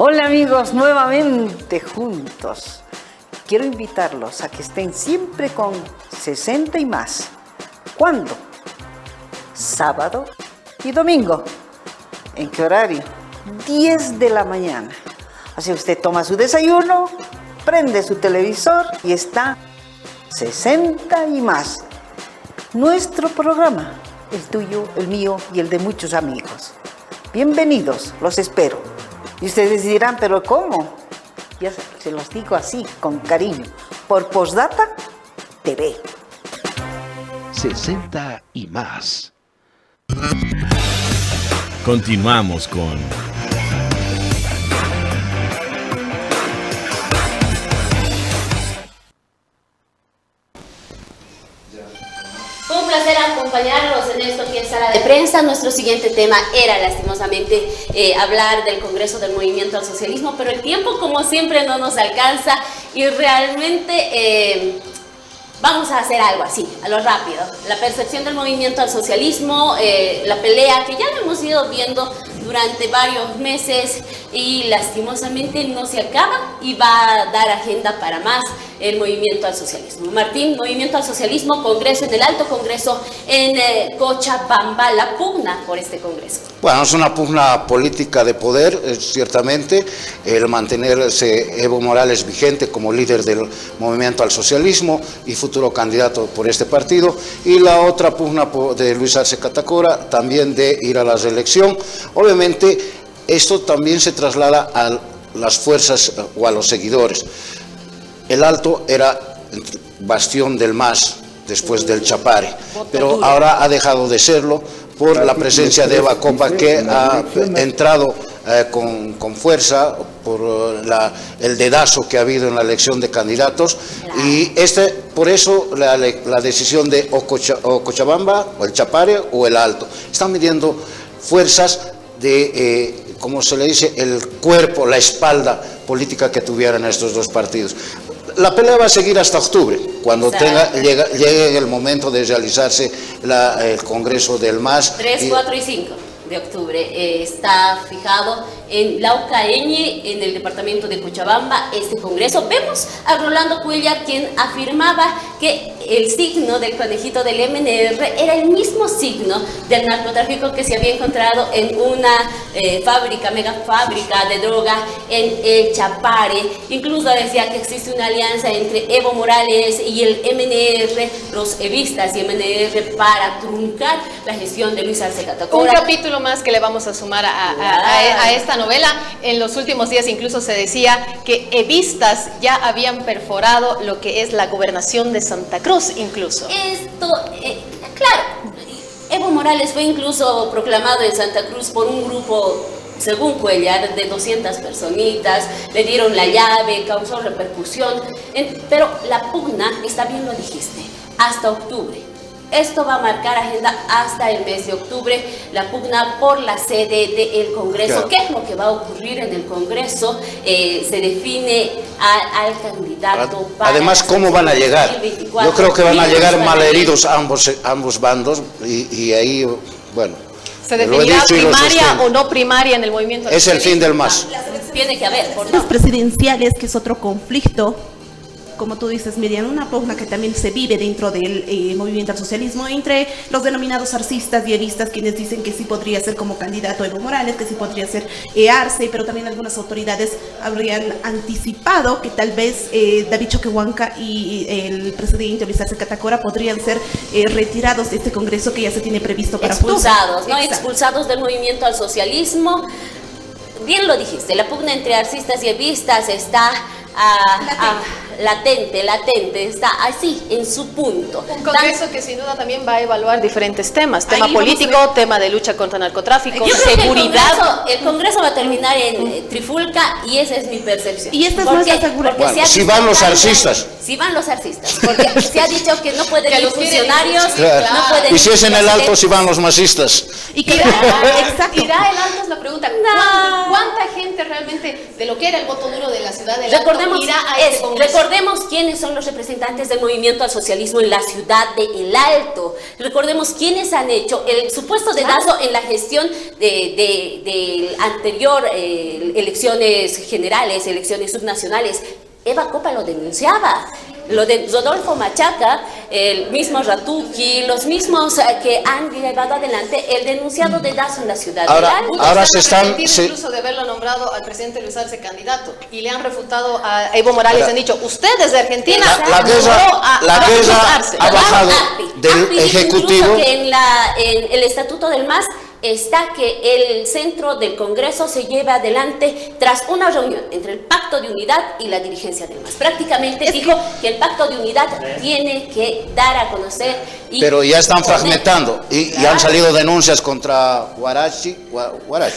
Hola amigos, nuevamente juntos. Quiero invitarlos a que estén siempre con 60 y más. ¿Cuándo? Sábado y domingo. ¿En qué horario? 10 de la mañana. Así usted toma su desayuno, prende su televisor y está 60 y más. Nuestro programa, el tuyo, el mío y el de muchos amigos. Bienvenidos, los espero. Y ustedes dirán, ¿pero cómo? Ya se los digo así, con cariño. Por Postdata TV. 60 y más. Continuamos con Fue un placer acompañarlos en esto que es Sala de Prensa. Nuestro siguiente tema era lastimosamente hablar del Congreso del Movimiento al Socialismo, pero el tiempo como siempre no nos alcanza y realmente vamos a hacer algo así, a lo rápido. La percepción del movimiento al socialismo, la pelea que ya lo hemos ido viendo durante varios meses y lastimosamente no se acaba y va a dar agenda para más el movimiento al socialismo. Martín, movimiento al socialismo, congreso en el Alto Congreso en Cochabamba, la pugna por este congreso. Bueno, es una pugna política de poder, ciertamente, el mantenerse Evo Morales vigente como líder del movimiento al socialismo y futuro candidato por este partido, y la otra pugna de Luis Arce Catacora, también de ir a la reelección. Obviamente, esto también se traslada a las fuerzas o a los seguidores. El Alto era bastión del MAS después del Chapare, pero ahora ha dejado de serlo por la presencia de Eva Copa, que ha entrado con fuerza por el dedazo que ha habido en la elección de candidatos, y por eso la decisión de Cochabamba, o el Chapare o el Alto. Están midiendo fuerzas de, como se le dice, el cuerpo, la espalda política que tuvieran estos dos partidos. La pelea va a seguir hasta octubre, cuando llegue el momento de realizarse el Congreso del MAS. 3, 4 y 5 de octubre está fijado en Laucaeñe, en el departamento de Cochabamba, este congreso. Vemos a Rolando Cuellar, quien afirmaba que el signo del conejito del MNR era el mismo signo del narcotráfico que se había encontrado en una mega fábrica de droga en el Chapare. Incluso decía que existe una alianza entre Evo Morales y el MNR, los evistas y MNR, para truncar la gestión de Luis Arce Catacora. Un capítulo más que le vamos a sumar a esta novela. En los últimos días incluso se decía que evistas ya habían perforado lo que es la gobernación de Santa Cruz incluso. Esto, claro, Evo Morales fue incluso proclamado en Santa Cruz por un grupo, según Cuellar, de 200 personitas, le dieron la llave, causó repercusión, pero la pugna, está bien lo dijiste, hasta octubre. Esto va a marcar agenda hasta el mes de octubre, la pugna por la sede del Congreso. Claro. ¿Qué es lo que va a ocurrir en el Congreso? Se define al candidato para... Además, ¿cómo van a llegar? 2024. Yo creo que van a llegar malheridos ambos bandos y ahí, bueno... ¿Se definirá primaria o no primaria en el movimiento? Es el fin del MAS. Tiene que haber. Las presidenciales, que es otro conflicto, como tú dices, Miriam, una pugna que también se vive dentro del movimiento al socialismo entre los denominados arcistas y evistas, quienes dicen que sí podría ser como candidato Evo Morales, que sí podría ser Arce, pero también algunas autoridades habrían anticipado que tal vez David Choquehuanca y el presidente Luis Arce Catacora podrían ser retirados de este congreso que ya se tiene previsto para expulsados, ¿no? Expulsados del movimiento al socialismo. Bien lo dijiste, la pugna entre arcistas y evistas está latente, está así, en su punto. Un congreso que sin duda también va a evaluar diferentes temas, tema Ahí político, tema de lucha contra narcotráfico, Yo creo que seguridad. el Congreso va a terminar en Trifulca y esa es mi percepción. Y esta es nuestra seguridad. Bueno, si van los arcistas. Si van los arcistas, porque se ha dicho que no pueden Que ir los quieren funcionarios, Claro. no pueden Y si ir es en el presidentes. alto, si van los masistas. Y que Irá el alto es la pregunta. ¿Cuánta gente realmente de lo que era el voto duro de la ciudad del Recordemos, Alto irá a este congreso? recordemos quiénes son los representantes del movimiento al socialismo en la ciudad de El Alto. Recordemos quiénes han hecho el supuesto dedazo en la gestión de anterior elecciones generales, elecciones subnacionales. Eva Copa lo denunciaba. Lo de Rodolfo Machaca, el mismo Ratuki, los mismos que han llevado adelante el denunciado dedazo en la ciudad Ahora- de El Alto. ahora se están- Incluso de haberlo nombrado al presidente Luis Arce candidato y le han refutado a Evo Morales, han dicho, usted desde Argentina La guerra Arce. ha bajado del dice Ejecutivo. incluso que en el Estatuto del MAS está que el centro del Congreso se lleva adelante tras una reunión entre el Pacto de Unidad y la dirigencia del MAS. Prácticamente dijo que el Pacto de Unidad tiene que dar a conocer y Pero ya están poner- fragmentando y han salido denuncias contra Huarachi,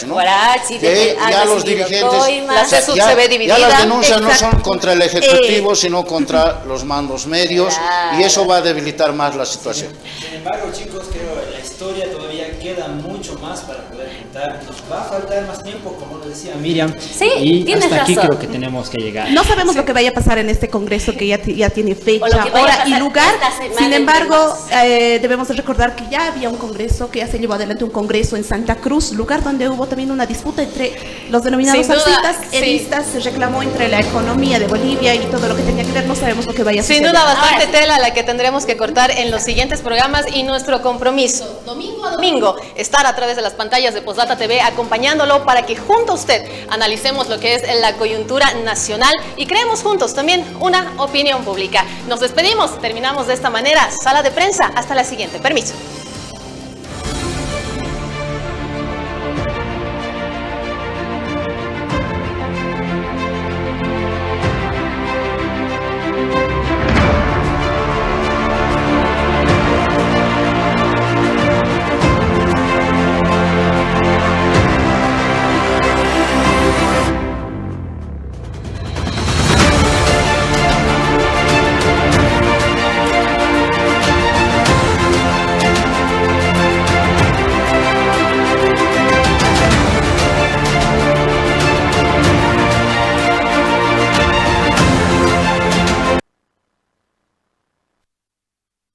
¿no? Huarachi, Que han ya los recibido dirigentes, coimas. La CESUD se ve dividida. ya las denuncias no son Exacto. contra el Ejecutivo, sino contra los mandos medios, y eso va a debilitar más la situación. Sin embargo, chicos, creo que la historia todavía queda mucho más para poder contar. Nos va a faltar más tiempo, como lo decía Miriam. Sí, y tienes hasta aquí razón. creo que tenemos que llegar. No sabemos lo que vaya a pasar en este congreso que ya tiene O lo fecha, que vaya a hora y pasar lugar. esta semana Sin en embargo, debemos de recordar que ya había un congreso, que ya se llevó adelante un congreso en Santa Cruz, lugar donde hubo también una disputa entre los denominados Sin duda, arcistas, sí. edistas, se reclamó entre la economía de Bolivia y todo lo que tenía que ver. No sabemos lo que vaya a suceder. Sin duda, bastante tela la que tendremos que cortar en los siguientes programas y nuestro compromiso, domingo a domingo, estar a través de las pantallas de Postdata TV acompañándolo para que junto a usted analicemos lo que es la coyuntura nacional y creemos juntos también una opinión pública. Nos despedimos, terminamos de esta manera. Sala de prensa, hasta la siguiente. Permiso.